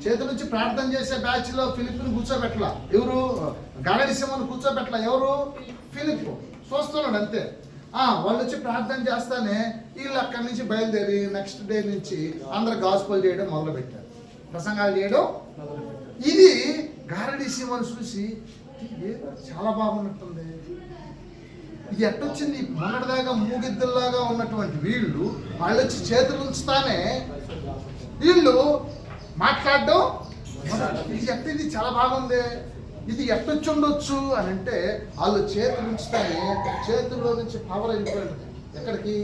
చేతుల నుంచి ప్రార్థన చేసే బ్యాచ్ లో ఫిలిప్ని కూర్చోబెట్టలా. ఎవరు? గారడి సీమోని కూర్చోబెట్టలా. ఎవరు? ఫిలిప్. చూస్తున్నాడు అంతే. వాళ్ళు వచ్చి ప్రార్థన చేస్తానే వీళ్ళు అక్కడి నుంచి బయలుదేరి నెక్స్ట్ డే నుంచి అందరు గాస్పల్ చేయడం మొదలుపెట్టారు, ప్రసంగాలు చేయడం మొదలుపెట్టారు. ఇది గారడి సీమోని చూసి ఏదో చాలా బాగున్నట్టుంది, ఇది ఎట్టొచ్చింది? మొన్నటిదాకా మూగిద్దల్లాగా ఉన్నటువంటి వీళ్ళు వాళ్ళు వచ్చి చేతులు ఉంచుతానే వీళ్ళు మాట్లాడడం, ఇది చాలా బాగుంది, ఇది ఎట్టొచ్చి ఉండొచ్చు అని అంటే వాళ్ళు చేతులు ఉంచుతానే చేతుల్లో నుంచి పవర్ వెళ్ళిపోయింది. ఎక్కడికి?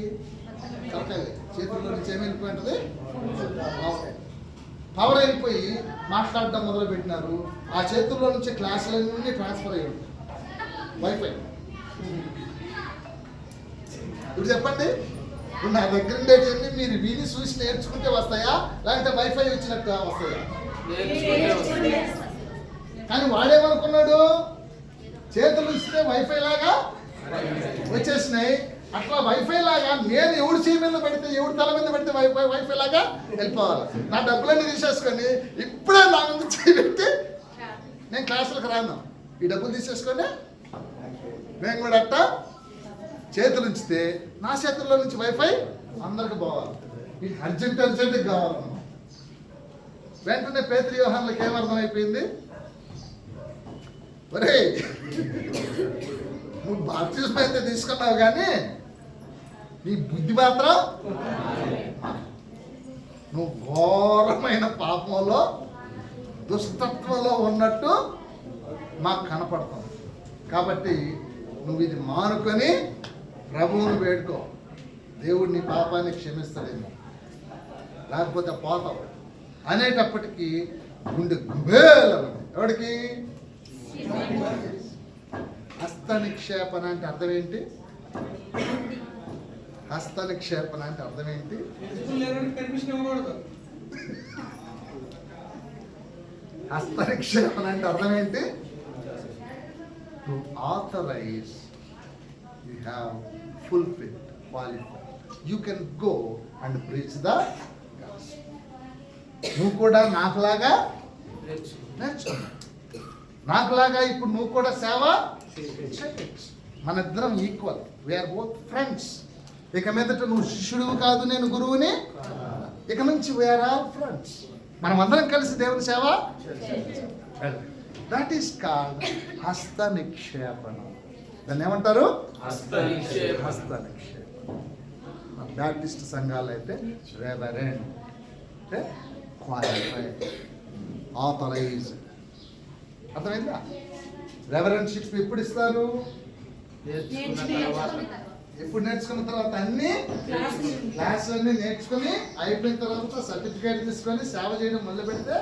చేతుల్లో నుంచి ఏమి వెళ్ళిపోయింటుంది? పవర్ వెళ్ళిపోయి మాట్లాడడం మొదలు పెట్టినారు. ఆ చేతుల్లో నుంచి క్లాసులన్నీ ట్రాన్స్ఫర్ అయ్యి వైఫై. ఇప్పుడు చెప్పండి, ఇప్పుడు నా దగ్గర ఉండేటివన్నీ మీరు విని చూసి నేర్చుకుంటే వస్తాయా, లేకపోతే వైఫై వచ్చినట్టు వస్తాయా? కానీ వాడేమనుకున్నాడు, చేతులు ఇస్తే వైఫై లాగా వచ్చేసినాయి. అట్లా వైఫై లాగా నేను ఎవడు చేయి మీద పెడితే, ఎవడు తల మీద పెడితే వైఫై లాగా వెళ్ళిపోవాలి. నా డబ్బులన్నీ తీసేసుకొని ఇప్పుడే నా ముందు చేయి పెట్టి నేను క్లాసులకు రాను, ఈ డబ్బులు తీసేసుకొని నేను కూడా అట్ట చేతులు ఉంచితే నా చేతుల్లో నుంచి వైఫై అందరికి పోవాలి. ఇది అర్జెంట్గా కావాలన్నమాట. వెంటనే పేతురు యోహానులకు ఏమర్థమైపోయింది? ఒరే, నువ్వు బాప్తిజం అయితే తీసుకున్నావు కానీ నీ బుద్ధి మాత్రం, నువ్వు ఘోరమైన పాపంలో దుష్టత్వంలో ఉన్నట్టు మాకు కనపడతావు. కాబట్టి నువ్వు ఇది మానుకొని ప్రభువుని వేడుకో, దేవుడు నీ పాపాన్ని క్షమిస్తాడేమో, లేకపోతే పోతావు అనేటప్పటికీ గుండె గుబేలన్నది. ఎవడికి? హస్త నిక్షేపణ అంటే అర్థం ఏంటి? హస్త నిక్షేపణ అంటే అర్థం ఏంటి? హస్త నిక్షేపణ అంటే అర్థం ఏంటి? To authorise, you have fulfilled, qualified, you can go and preach the gospel. నువ్వు కూడా నాకులాగా నేర్చుకున్నావు, నాకులాగా ఇప్పుడు నువ్వు కూడా సేవ చేయొచ్చు. మన ఇద్దరం ఈక్వల్, వీఆర్ బోత్ ఫ్రెండ్స్. ఇక మీదట నువ్వు శిష్యుడు కాదు, నేను గురువుని. ఇక నుంచి వీఆర్ ఆల్ ఫ్రెండ్స్. మనం అందరం కలిసి దేవుని సేవ. దట్ ఈస్ కాల్డ్ హస్త నిక్షేపణ. దాన్ని ఏమంటారు? హస్త నిక్షేపణ. బ్యాప్టిస్ట్ సంఘాలు అయితే రెవరెండ్ అంటే క్వాలిఫైడ్, ఆథరైజ్డ్. అర్థమైందా? రెవరెన్షిప్ ఎప్పుడు ఇస్తారు? ఎప్పుడు నేర్చుకున్న తర్వాత అన్ని క్లాసులన్నీ నేర్చుకుని అయిపోయిన తర్వాత సర్టిఫికేట్ తీసుకొని సేవ చేయడం మొదలు పెడితే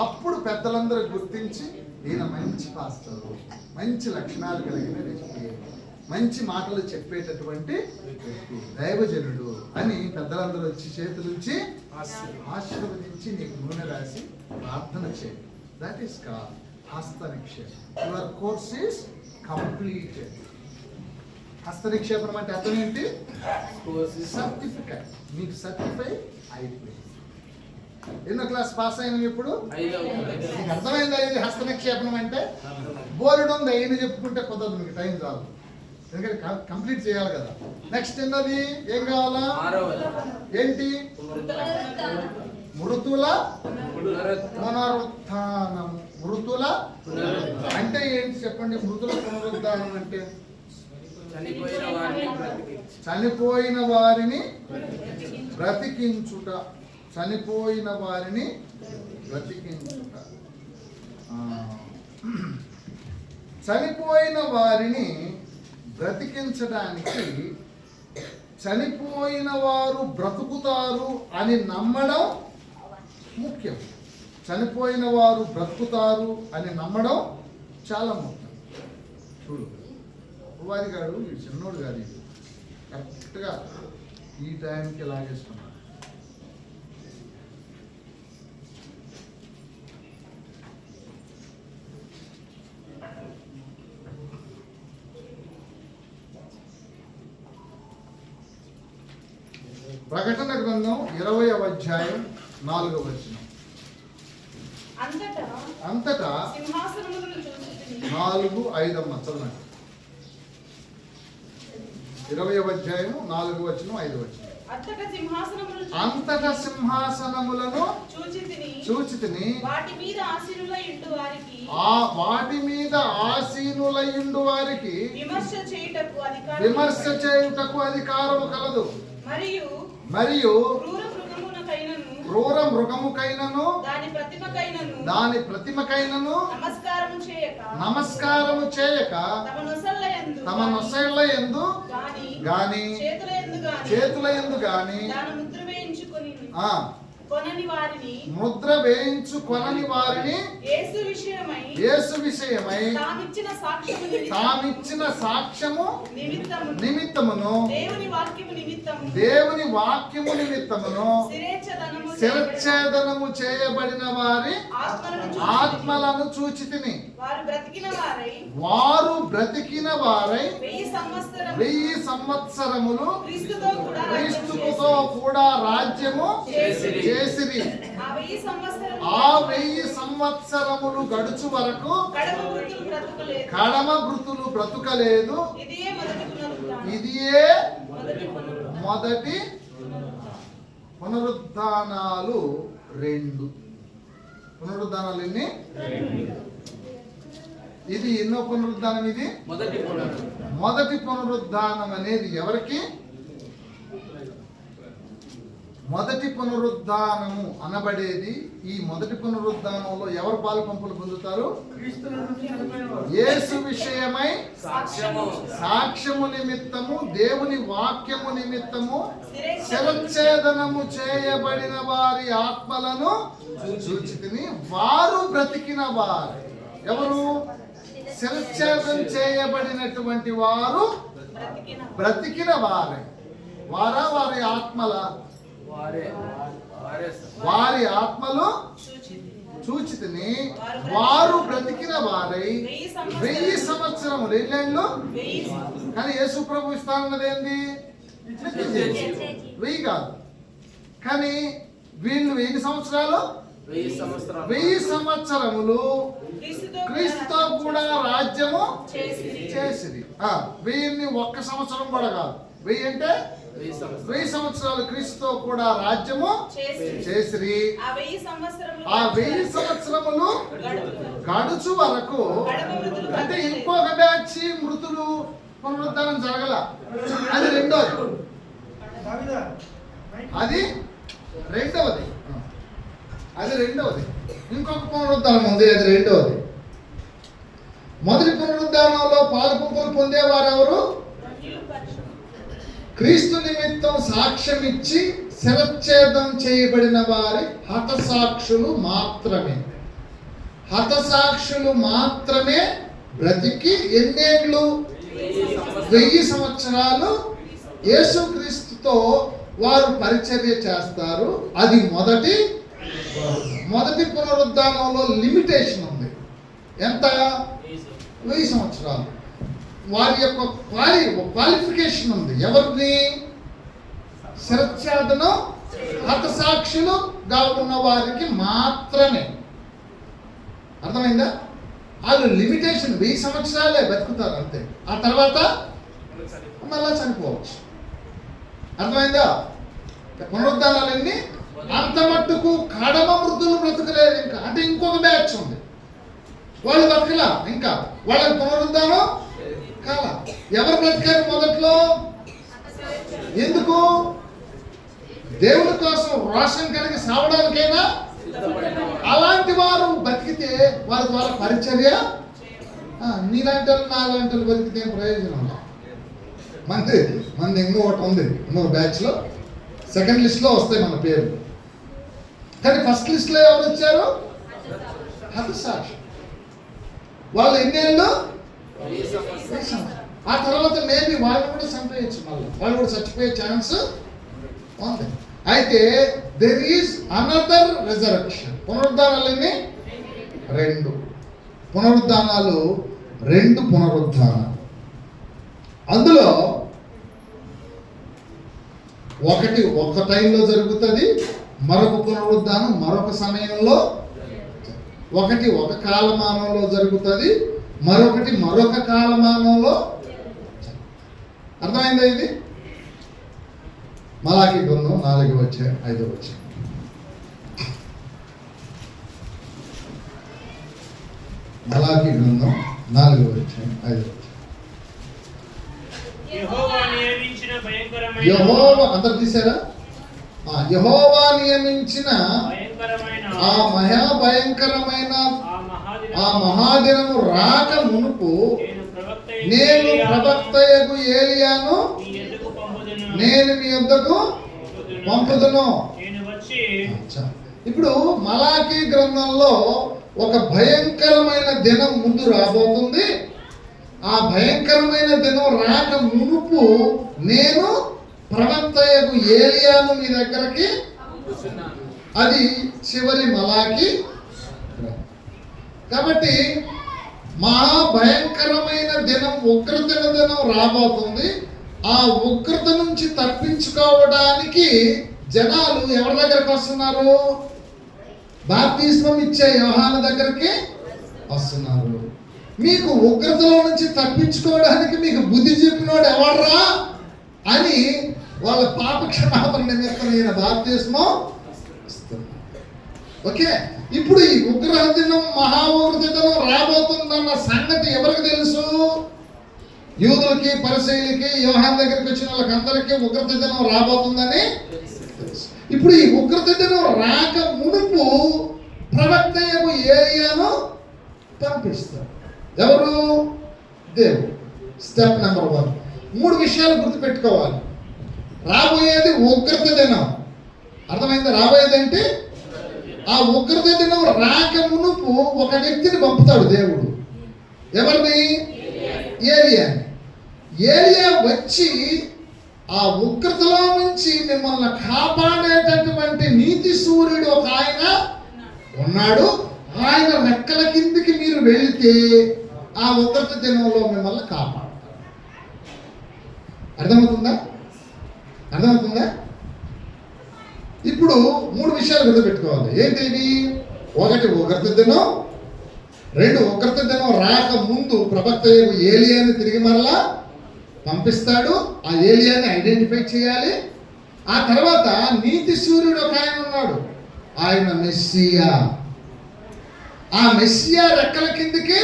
అప్పుడు పెద్దలందరూ గుర్తించి ఈయన మంచి పాస్టర్, మంచి లక్షణాలు కలిగిన వ్యక్తి, మంచి మాటలు చెప్పేటటువంటి దైవజనుడు అని పెద్దలందరూ వచ్చి చేతులుంచి ఆశీర్వదించి నీకు నూనె రాసి ప్రార్థన చేయండి. దట్ ఈస్ కాల్డ్ హస్త నిక్షేపం. Your course is completed. హస్త నిక్షేపణం అంటే అర్థం ఏంటి? సర్టిఫికెట్. మీకు సర్టిఫై అయిపోయింది. ఎన్నో క్లాస్ పాస్ అయినా ఇప్పుడు మీకు అర్థమైందా? ఇది హస్త నిక్షేపణం అంటే బోర్డు ఉంది, అయినా చెప్పుకుంటే కుదరదు, మీకు టైం చాలు, ఎందుకంటే కంప్లీట్ చేయాలి కదా. నెక్స్ట్ ఎన్నది? ఏం కావాలా? ఏంటి? మృతుల పునరుత్థానం. మృతుల అంటే ఏంటి చెప్పండి? మృతుల పునరుద్ధానం అంటే చనిపోయిన వారిని బ్రతికించుట. చనిపోయిన వారిని బ్రతికించుట. చనిపోయిన వారిని బ్రతికించడానికి చనిపోయిన వారు బ్రతుకుతారు అని నమ్మడం ముఖ్యం. చనిపోయిన వారు బ్రతుకుతారు అని నమ్మడం చాలా ముఖ్యం. చూడు, ఉపాధి గారు ఈ చిన్నోడు కాదు, ఇది కరెక్ట్గా ఈ టైంకి లాగేసుకున్నాడు. ప్రకటన గ్రంథం 20వ అధ్యాయం 4వ వచనం. అంతటా సింహాసనములను చూచితిని. 4-5 చదవండి. 20వ అధ్యాయం 4వ వచనం 5వ వచనం. అంతటా సింహాసనములను చూచితిని, వాటి మీద ఆసీనులయుండు వారికి విమర్శ చేయుటకు అధికారము కలదు. మరియు క్రూర మృగముకైనను దాని ప్రతిమకైనను నమస్కారము చేయక తమ నొసళ్ళ యందు గాని చేతుల యందు గాని ముద్ర వేయించుకొనని వారిని యేసు విషయమై తామిచ్చిన సాక్ష్యము నిమిత్తమును దేవుని వాక్యము నిమిత్తమును శిరచ్ఛేదనము చేయబడిన వారి ఆత్మలను చూచితిని. వారు బ్రతికిన వారై 1000 సంవత్సరములు క్రీస్తుతో కూడా రాజ్యము చేసిరి. ఆ 1000 సంవత్సరములు గడుచు వరకు కడమ మృతులు బ్రతుకలేదు. ఇదియే మొదటి పునరుద్ధానాలు 2. పునరుద్ధానాలు ఎన్ని? ఇది ఎన్నో పునరుద్ధానం? ఇది మొదటి పునరుద్ధానం అనేది ఎవరికి? మొదటి పునరుద్ధానము అనబడేది. ఈ మొదటి పునరుద్ధానంలో ఎవరు పాలు పంపులు పొందుతారు? యేసు విషయమై సాక్ష్యము నిమిత్తము దేవుని వాక్యము నిమిత్తము శిరచ్ఛేదనము చేయబడిన వారి ఆత్మలను చూచితిని. వారు బ్రతికిన వారు. ఎవరు? శిరచ్ఛేదం చేయబడినటువంటి వారు బ్రతికిన వారే. వారి ఆత్మల వారి ఆత్మలు చూచితిని. వారు బ్రతికిన వారై 1000 సంవత్సరములు. ఎన్నేళ్ళు? కానీ యేసు ప్రభు ఇస్తానన్నది ఏంది? 1000 కాదు. కానీ వీళ్ళు ఎన్ని సంవత్సరాలు? 1000 సంవత్సరములు క్రీస్తుతో కూడా రాజ్యము చేసిరి. 1000ని 1 సంవత్సరం కూడా కాదు. 1000 అంటే 1000 సంవత్సరాలు క్రీస్తుతో కూడా రాజ్యము చేసిరి. ఆ 1000 సంవత్సరములు గడుచు వరకు, అంటే ఇంకొక బ్యాచ్ మృతులు పునరుద్ధానం జరగల. అది రెండోది. ఇంకొక పునరుద్ధానం ఉంది, అది రెండోది. మొదటి పునరుద్ధానంలో పాలు పంపులు పొందేవారు ఎవరు? క్రీస్తు నిమిత్తం సాక్ష్యం ఇచ్చి శిరచ్ఛేదం చేయబడిన వారి హతసాక్షులు మాత్రమే బ్రతికి ఎన్నేళ్ళు? 1000 సంవత్సరాలు యేసుక్రీస్తుతో వారు పరిచర్య చేస్తారు. అది మొదటి పునరుద్ధానంలో లిమిటేషన్ ఉంది. ఎంత? 1000 సంవత్సరాలు. వారి యొక్క క్వాలిఫికేషన్ ఉంది. ఎవరిని? శిరచ్ఛేదనం హతసాక్షులుగా ఉన్న వారికి మాత్రమే. అర్థమైందా? వాళ్ళు లిమిటేషన్ 1000 సంవత్సరాలే బతుకుతారు అంతే. ఆ తర్వాత మళ్ళా చనిపోవచ్చు. అర్థమైందా? పునరుద్ధానాలన్నీ అంత మట్టుకు కడమ మృతులు బ్రతకలేదు. ఇంకా అంటే ఇంకొక బ్యాచ్ ఉంది, వాళ్ళు బతకలా. ఇంకా వాళ్ళకి పునరుద్ధానం కాల. ఎవరు బ్రతికారు మొదట్లో? ఎందుకు? దేవుని కోసం రోషం కలిగి సావడానికైనా. అలాంటి వారు బతికితే వారి ద్వారా పరిచర్య. నీలాంటి వాళ్ళు నాలాంటి వాళ్ళు బతికితే ప్రయోజనం. మంది ఇంకొకటి ఉంది, ఇంకొక బ్యాచ్లో సెకండ్ లిస్ట్లో వస్తాయి మన పేరు. కానీ ఫస్ట్ లిస్ట్లో ఎవరు వచ్చారు? హతసాక్షి. వాళ్ళు ఎన్నేళ్ళు? ఆ తర్వాత మేబీ వాళ్ళు కూడా చంపేయచ్చు, మళ్ళీ వాళ్ళు కూడా చచ్చిపోయే ఛాన్స్ ఉంది. అయితే దెర్ ఈజ్ అనదర్ రిజరక్షన్. పునరుద్ధానాలు ఎన్ని? 2 పునరుద్ధానాలు, 2 పునరుద్ధానాలు. అందులో ఒకటి ఒక టైంలో జరుగుతుంది, మరొక పునరుద్ధానం మరొక సమయంలో, ఒకటి ఒక కాలమానంలో జరుగుతుంది, మరొకటి మరొక కాలమానంలో. అర్థమైందా ఇది? మలాకి గ్రంథం 4వ అధ్యాయం 5వ వచనం. మలాకి గ్రంథం 4వ అధ్యాయం 5వ వచనం. యెహోవా అందరు తీశారా? యెహోవా నియమించిన ఆ మహాభయంకరమైన ఆ మహాదినము రాక మునుపు నేను ప్రవక్తయగు ఏలియాను నేను మీ యొద్దకు పంపుదును. ఇప్పుడు మలాకీ గ్రంథంలో ఒక భయంకరమైన దినం ముందు రాబోతుంది. ఆ భయంకరమైన దినం రాక మునుపు నేను ప్రవక్తయగు ఏలియాను మీ దగ్గరికి, అది చివరి మలాకి. కాబట్టి మహాభయంకరమైన దినం, ఉగ్రతన దినం రాబోతుంది. ఆ ఉగ్రత నుంచి తప్పించుకోవడానికి జనాలు ఎవరి దగ్గరికి వస్తున్నారు? బాప్తిస్మం ఇచ్చే యోహాను దగ్గరికి వస్తున్నారు. మీకు ఉగ్రతలో నుంచి తప్పించుకోవడానికి మీకు బుద్ధి చెప్పినోడు ఎవడ్రా అని వాళ్ళ పాప క్షమాపణ నిమిత్తం ఈయన బాప్తిస్మం ఇస్తున్నారు. ఓకే, ఇప్పుడు ఈ ఉగ్రహ దినం, మహా ఉగ్రత దినం రాబోతుందన్న సంగతి ఎవరికి తెలుసు? యూదులకి, పరిసయ్యులకి, యోహాను దగ్గరికి వచ్చిన వాళ్ళకందరికీ ఉగ్రత దినం రాబోతుందని తెలుసు. ఇప్పుడు ఈ ఉగ్రత దినం రాక మునుపు ప్రవక్తయగు ఏలియాను పంపిస్తారు. ఎవరు? దేవుడు. Step number 1. 3 విషయాలు గుర్తుపెట్టుకోవాలి. రాబోయేది ఉగ్రత దినం. అర్థమైంది? రాబోయేది ఏంటి? ఆ ఉగ్రత దినం రాక మునుపు ఒక వ్యక్తిని పంపుతాడు దేవుడు. ఎవరిని? ఏలియాని. ఏలియా వచ్చి ఆ ఉగ్రతలో నుంచి మిమ్మల్ని కాపాడేటటువంటి నీతి సూర్యుడు ఒక ఆయన ఉన్నాడు. ఆయన రెక్కల కిందికి మీరు వెళితే ఆ ఉగ్రత దినంలో మిమ్మల్ని కాపాడతాడు. అర్థమవుతుందా? ఇప్పుడు 3 విషయాలు గుర్తుపెట్టుకోవాలి. ఏంటివి? 1 ఉగ్రత దినం, 2 ఉగ్రత దినం రాక ముందు ప్రవక్త ఏలియాని తిరిగి మరలా పంపిస్తాడు. ఆ ఏలియాని ఐడెంటిఫై చేయాలి. ఆ తర్వాత నీతి సూర్యుడు ఒక ఆయన ఉన్నాడు, ఆయన మెస్సియా. ఆ మెస్సియా రెక్కల కిందికి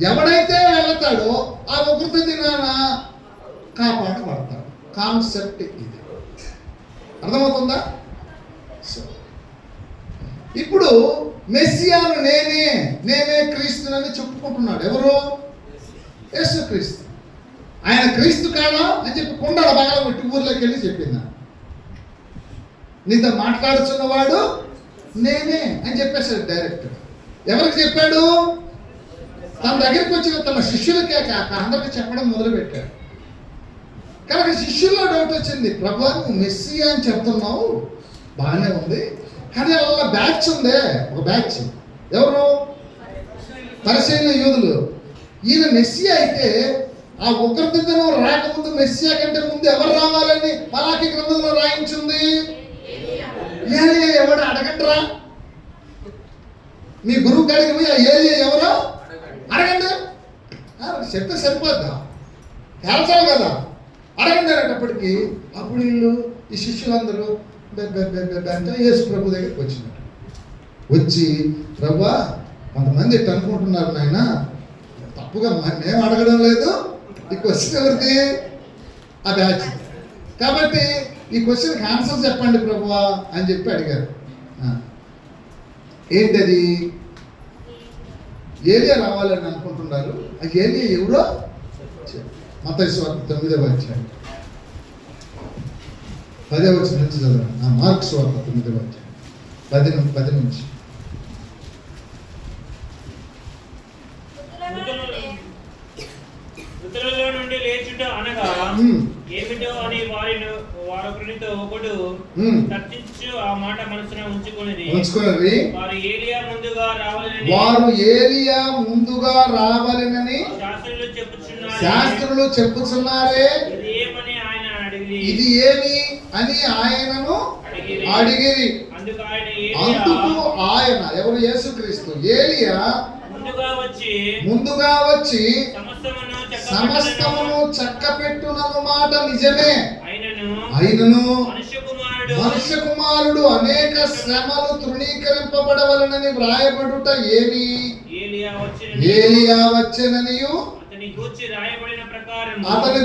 ఎవడైతే వెళతాడో ఆ ఉగ్రత దినాన కాపాడబడతాడు. కాన్సెప్ట్ ఇది. అర్థమవుతుందా? ఇప్పుడు మెస్సియాను నేనే క్రీస్తునని చెప్పుకుంటున్నాడు. ఎవరు? యేసుక్రీస్తు. ఆయన క్రీస్తు కాడా అని చెప్పి కొండల బాగా పెట్టి ఊర్లోకి వెళ్ళి చెప్పిందా, నీతో మాట్లాడుతున్నవాడు నేనే అని చెప్పేశాడు డైరెక్ట్. ఎవరికి చెప్పాడు? తన దగ్గరికి వచ్చిన తన శిష్యులకే కాక అందరికి చెప్పడం మొదలు పెట్టాడు. కనుక శిష్యుల్లో డౌట్ వచ్చింది, ప్రభు నువ్వు మెస్సియా అని చెప్తున్నావు, బాగానే ఉంది, కానీ అలా బ్యాచ్ ఉందే, ఒక బ్యాచ్. ఎవరు? పరిసయ్యుల యూదులు. ఈయన మెస్సియా అయితే ఆ ఉగ్రత దినం రాకముందు మెస్సియా కంటే ముందు ఎవరు రావాలని మలాకి గ్రంథంలో రాయించింది? ఏలియా. ఎవడు? అడగండిరా, మీ గురువు కాడికి పోయి ఆ ఏలియా ఎవరో అడగండి. చెప్తే సరిపోద్దా? తేల్చాలి కదా, అడగండి అనేటప్పటికీ అప్పుడు వీళ్ళు ఈ శిష్యులందరూ అంటే యేసు ప్రభు దగ్గరికి వచ్చినట్టు వచ్చి, ప్రభువా కొంతమంది ఇట్లా అనుకుంటున్నారు నాయన, తప్పుగా మేము అడగడం లేదు, ఈ క్వశ్చన్ ఎవరిది? ఆ బ్యాచ్. కాబట్టి ఈ క్వశ్చన్కి ఆన్సర్ చెప్పండి ప్రభువా అని చెప్పి అడిగారు. ఏంటది? ఏలియా రావాలని అనుకుంటున్నారు. ఆ ఏలియా ఎవరో మత్తయి సువార్త 9వ అధ్యాయం 10వ వచనం నుంచి చదవండి. మార్కు సువార్త 9వ అధ్యాయం 10 నుంచి. మృతులలో నుండి లేచుట అనగా ఏమిటో అని వారొకరితో ఒకడు చర్చించు ఆ మాట మనసున ఉంచుకొనిది. వారు ఏలియా ముందుగా రావాలని శాస్త్రులు చెప్పుచున్నారే, ఇది ఏమి అని ఆయనను అడిగిరి. అందుకు ఆయన, ఎవరు? యేసుక్రీస్తు, ఏలియా ముందుగా వచ్చి సమస్తమును చక్కపెట్టునను మాట నిజమే. అయినను మనుష్య కుమారుడు అనేక శ్రమలు తృణీకరింపబడవలనని వ్రాయబడుట ఏమి? ఏలియా వచ్చెననియు అతని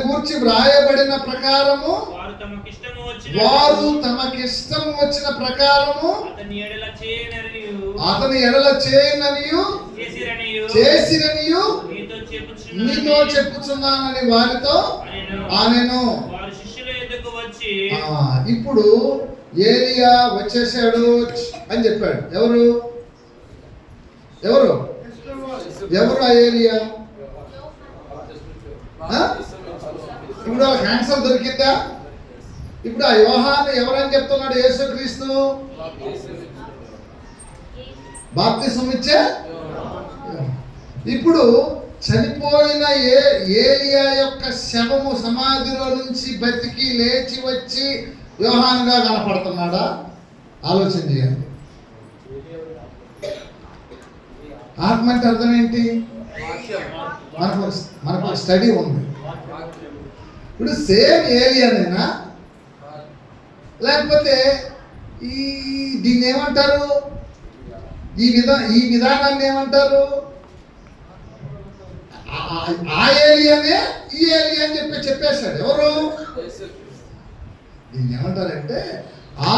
గూర్చి వ్రాయబడిన ప్రకారము వారు తమకిష్టం వచ్చిన ప్రకారము అతని ఎడల చేయననియు చేసిరనియు నీతో చెప్పుచున్నానని వారితో అనెను. ఇప్పుడు ఏలియా వచ్చేసాడు అని చెప్పాడు. ఎవరు ఎవరు ఎవరు ఆ ఏలియా? ఇప్పుడు ఆ ఆన్సర్ దొరికిందా? ఇప్పుడు ఆ యోహాను ఎవరని చెప్తున్నాడు? యేసుక్రీస్తు బాప్తిసం ఇచ్చే. ఇప్పుడు చనిపోయిన ఏలియా యొక్క శవము సమాధిలో నుంచి బతికి లేచి వచ్చి యోహానుగా కనపడుతున్నాడా? ఆలోచన చేయండి. ఆత్మ అంటే అర్థం ఏంటి? మనకు స్టడీ ఉంది. ఇప్పుడు సేమ్ ఏలియానేనా, లేకపోతే దీన్ని ఏమంటారు? ఈ విధానాన్ని ఏమంటారు? ఆ ఏలియానే ఈ ఏలియా అని చెప్పేశాడు. ఎవరు? దీన్ని ఏమంటారంటే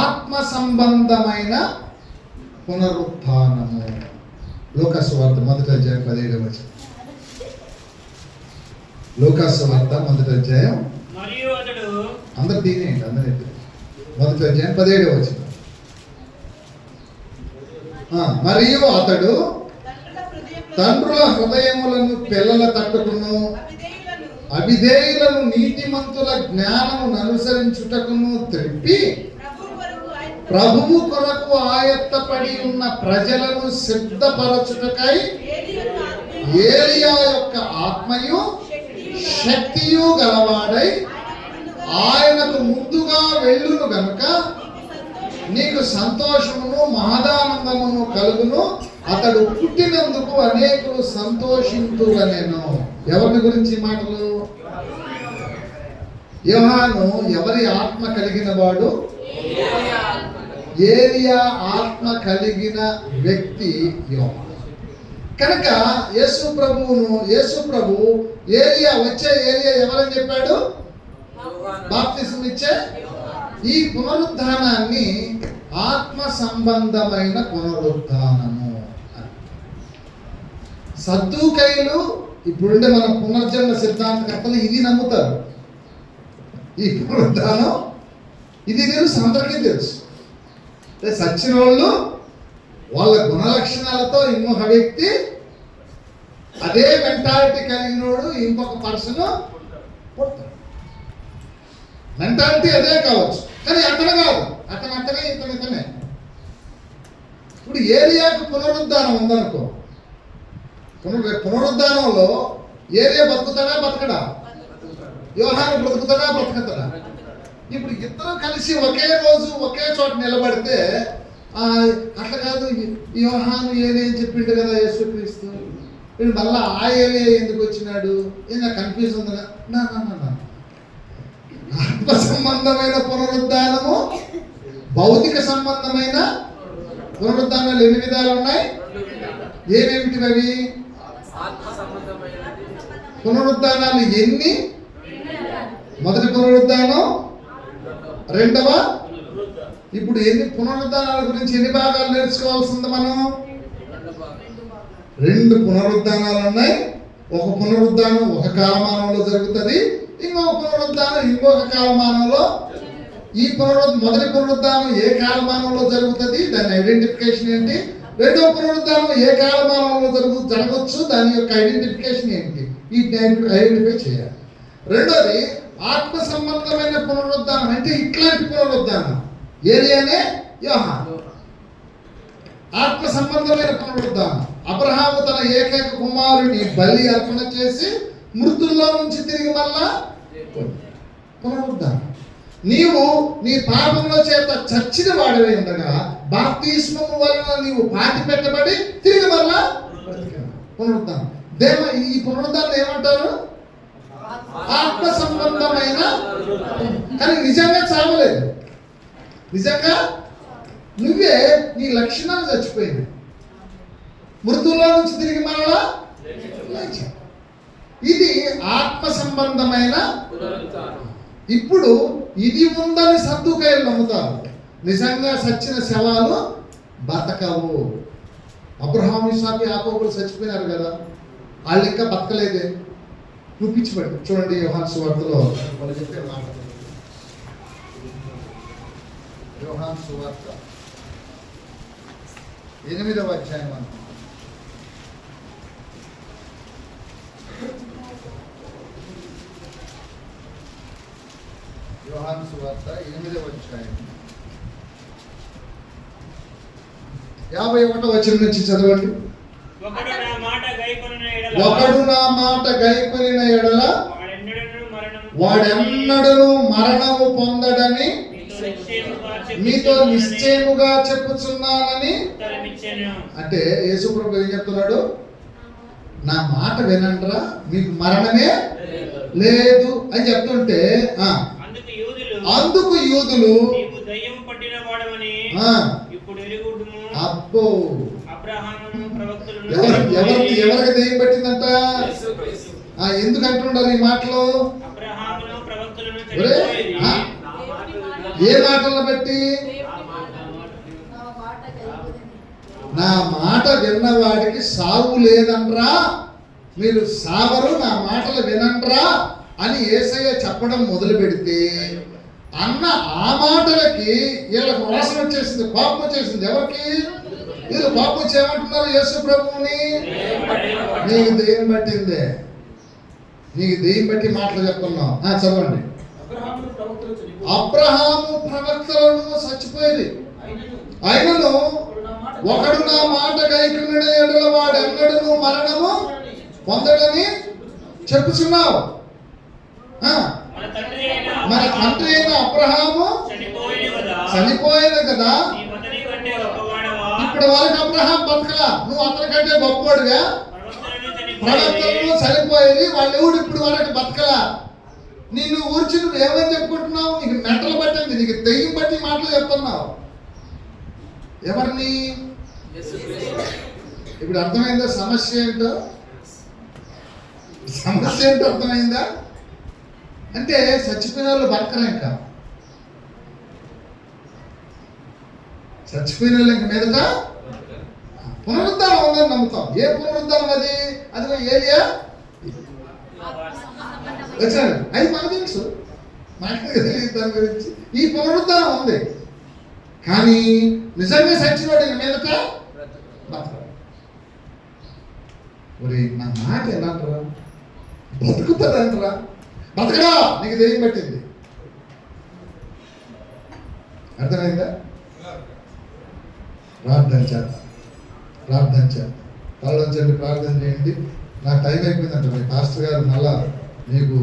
ఆత్మ సంబంధమైన పునరుత్థానము. లూకాసు వార్త 1వ అధ్యాయం 17వ వచనం. లూకాసు వార్త 1వ అధ్యాయం, అందరు దీనేయండి, అందరూ 1వ అధ్యాయం 17వ వచనం. మరియు అతడు తండ్రుల హృదయములను పిల్లల తట్టుకును అవిధేయులను నీతిమంతుల జ్ఞానమును అనుసరించుటకును త్రిప్పి ప్రభువు కొరకు ఆయత్తపడి ఉన్న ప్రజలను సిద్ధపరచుటకై ఏలియా యొక్క ఆత్మయు శక్తియు గలవాడై ఆయనకు ముందుగా వెళ్ళును గనుక నీకు సంతోషమును మహదానందమును కలుగును. అతడు పుట్టినందుకు అనేకులు సంతోషింతురనెను. ఎవరి గురించి మాటలు? యోహాను ఎవరి ఆత్మ కలిగిన వాడు? ఏలియా ఆత్మ కలిగిన వ్యక్తి యోహాను. కనుక యేసు ప్రభు ఏలియా ఎవరని చెప్పాడు? బాప్తిసం ఇచ్చే. ఈ పునరుద్ధానాన్ని ఆత్మ సంబంధమైన పునరుద్ధానము. సద్దూకైలు ఇప్పుడుండే మన పునర్జన్మ సిద్ధాంతకర్తలు ఇది నమ్ముతారు. ఈ పునరుద్ధానం ఇది తెలుసు, అందరికీ తెలుసు. సచ్చిన వాళ్ళు వాళ్ళ గుణలక్షణాలతో ఇంకొక వ్యక్తి అదే మెంటాలిటీ కలిగినోడు ఇంకొక పర్సన్ పుడతాడు. మెంటాలిటీ అదే కావచ్చు, కానీ అతను కాదు, అతనే ఇతనే. ఇప్పుడు ఏలియాకు పునరుద్ధానం ఉందనుకో, పునరుద్ధానంలో ఏలియా బతుకుతాడా బతకడా? యోహాను బ్రతుకుతాడా బ్రతకతాడా? ఇప్పుడు ఇద్దరు కలిసి ఒకే రోజు ఒకే చోట నిలబడితే అట్లా కాదు, యోహాను ఏలియా అని చెప్పిండు కదా యేసుక్రీస్తు, వీడు మళ్ళా ఆ ఏలియా ఎందుకు వచ్చినాడు? ఏదైనా కన్ఫ్యూజ్ ఉందా? నా ఆత్మ సంబంధమైన పునరుద్ధానము, భౌతిక సంబంధమైన పునరుద్ధానాలు ఎన్ని విధాలు ఉన్నాయి? ఏమేమిటి అవి? పునరుద్ధానాలు ఎన్ని? మొదటి పునరుద్ధానం, రెండవ. ఇప్పుడు ఎన్ని పునరుద్ధానాల గురించి ఎన్ని భాగాలు నేర్చుకోవాల్సింది మనం? 2 పునరుద్ధానాలు ఉన్నాయి. ఒక పునరుద్ధానం ఒక కాలమానంలో జరుగుతుంది, ఇంకొక పునరుద్ధానం ఇంకొక కాలమానంలో. ఈ మొదటి పునరుద్ధానం ఏ కాలమానంలో జరుగుతుంది, దాని ఐడెంటిఫికేషన్ ఏంటి? రెండవ పునరుద్ధానం ఏ కాలమానంలో జరగవచ్చు, దాని యొక్క ఐడెంటిఫికేషన్ ఏంటి? వీటిని ఐడెంటిఫై చేయాలి. రెండోది ఆత్మ సంబంధమైన పునరుద్ధానం, అంటే ఇట్లాంటి పునరుద్ధానం ఏరియానే యోహాను. ఆత్మ సంబంధమైన పునరుద్ధానం, అబ్రహాము తన ఏకైక కుమారుని బలి అర్పణ చేసి మృతుల్లో నుంచి తిరిగి మళ్ళా పునరుద్ధానం. నీవు నీ పాపంలో చేత చచ్చిన వాడివై ఉండగా బాప్తిస్మము వలన నీవు పాతి పెట్టబడి తిరిగి మళ్ళా పునరుద్ధానం. ఈ పునరుద్ధానం ఏమంటారు? ఆత్మ సంబంధమైన. కానీ నిజంగా చావలేదు, నిజంగా నువ్వే నీ లక్షణాలు చచ్చిపోయింది, మృతుల్లో నుంచి తిరిగి మరలా లేచావు. ఇది ఆత్మ సంబంధమైన. ఇప్పుడు ఇది ఉందని సద్దుకాయలు నమ్ముతారు. నిజంగా సచ్చిన శవాలు బతకవు. అబ్రహాము ఇస్సాకు యాకోబులు చచ్చిపోయినారు కదా, వాళ్ళు ఇంకా బతకలేదే. నువ్వు పిచ్చిపడి చూడండి యోహాను సువార్తలో వాళ్ళు చెప్పే మాట. యోహాను సువార్త 8వ అధ్యాయం అనుకుంటా. యోహాను సువార్త 8వ అధ్యాయం 51వ వచనం నుంచి చదవండి. ఒకడు నా మాట గైకొనిన ఎడల వాడెన్నడను మరణము పొందడని మీతో నిశ్చయముగా చెప్పుచున్నానని. అంటే యేసుప్రభు ఏం చెప్తున్నాడు? నా మాట వినండ్రా, మీకు మరణమే లేదు అని చెప్తుంటే అందుకు యూదులు అబ్బో ఎవరికి దెయ్యం పట్టిందంట? ఎందుకు అంటున్నారు ఈ మాటలు? ఏ మాటలను బట్టి? నా మాట విన్నవాడికి సావు లేదంట్రా, మీరు సావరు, నా మాటలు వినండ్రా అని యేసయ్య చెప్పడం మొదలు పెడితే అన్న ఆ మాటలకి వీళ్ళకి రోషం వచ్చేసింది, కోపం వచ్చేసింది. ఎవరికి? వీళ్ళు కోపం వచ్చి ఏమంటున్నారు యేసు ప్రభువుని? నీకు దెయ్యం పట్టిందే, నీకు దెయ్యం బట్టి మాటలు చెప్తున్నావు. చదవండి. అబ్రహాము ప్రవక్తలను చచ్చిపోయింది, అయినను ఒకడు నా మాట గైకొనిన ఎడల వాడెన్నడను మరణము పొందడని చెప్పుచున్నావు. మన తండ్రి అయిన అబ్రహాము చనిపోయేది కదా, ఇప్పటి వరకు అబ్రహాం బతకలా, నువ్వు అతనికంటే గొప్పవాడుగా. ప్రవక్తలు చనిపోయేది, వాళ్ళు ఎవడు ఇప్పుడు వరకు బతకలా. నిన్ను ఊర్చి నువ్వు ఏమని చెప్పుకుంటున్నావు? నీకు మెంటలు పట్టింది, నీకు దెయ్యం బట్టి మాటలు చెప్తున్నావు. ఎవరిని? ఇప్పుడు అర్థమైందా సమస్య ఏంటో? సమస్య ఏంటో అర్థమైందా? అంటే చచ్చిపోయిన వాళ్ళు బతకరు, ఇంకా చచ్చిపోయిన వాళ్ళు ఇంక మీదట పునరుద్ధానం ఉందని నమ్ముతాం. ఏ పునరుద్ధానం అది? అది ఏరియా వచ్చారు, అది మనకు తెలుసు, మనకు తెలియదు దాని గురించి. ఈ పునరుద్ధానం ఉంది, కానీ నిజంగా చచ్చినోడు ఇంక మీదట బతకడు. ఒరే నా మాట ఎలాంటరా, బతుకుతాడంటరా, బతకడా, నీకు దెయ్యం పట్టింది. అర్థమైందా? ప్రార్థన చేద్దాం, తలలోంచండి, ప్రార్థన చేయండి. నాకు టైం అయిపోయిందంట, మీ పాస్టర్ గారు మళ్ళా మీకు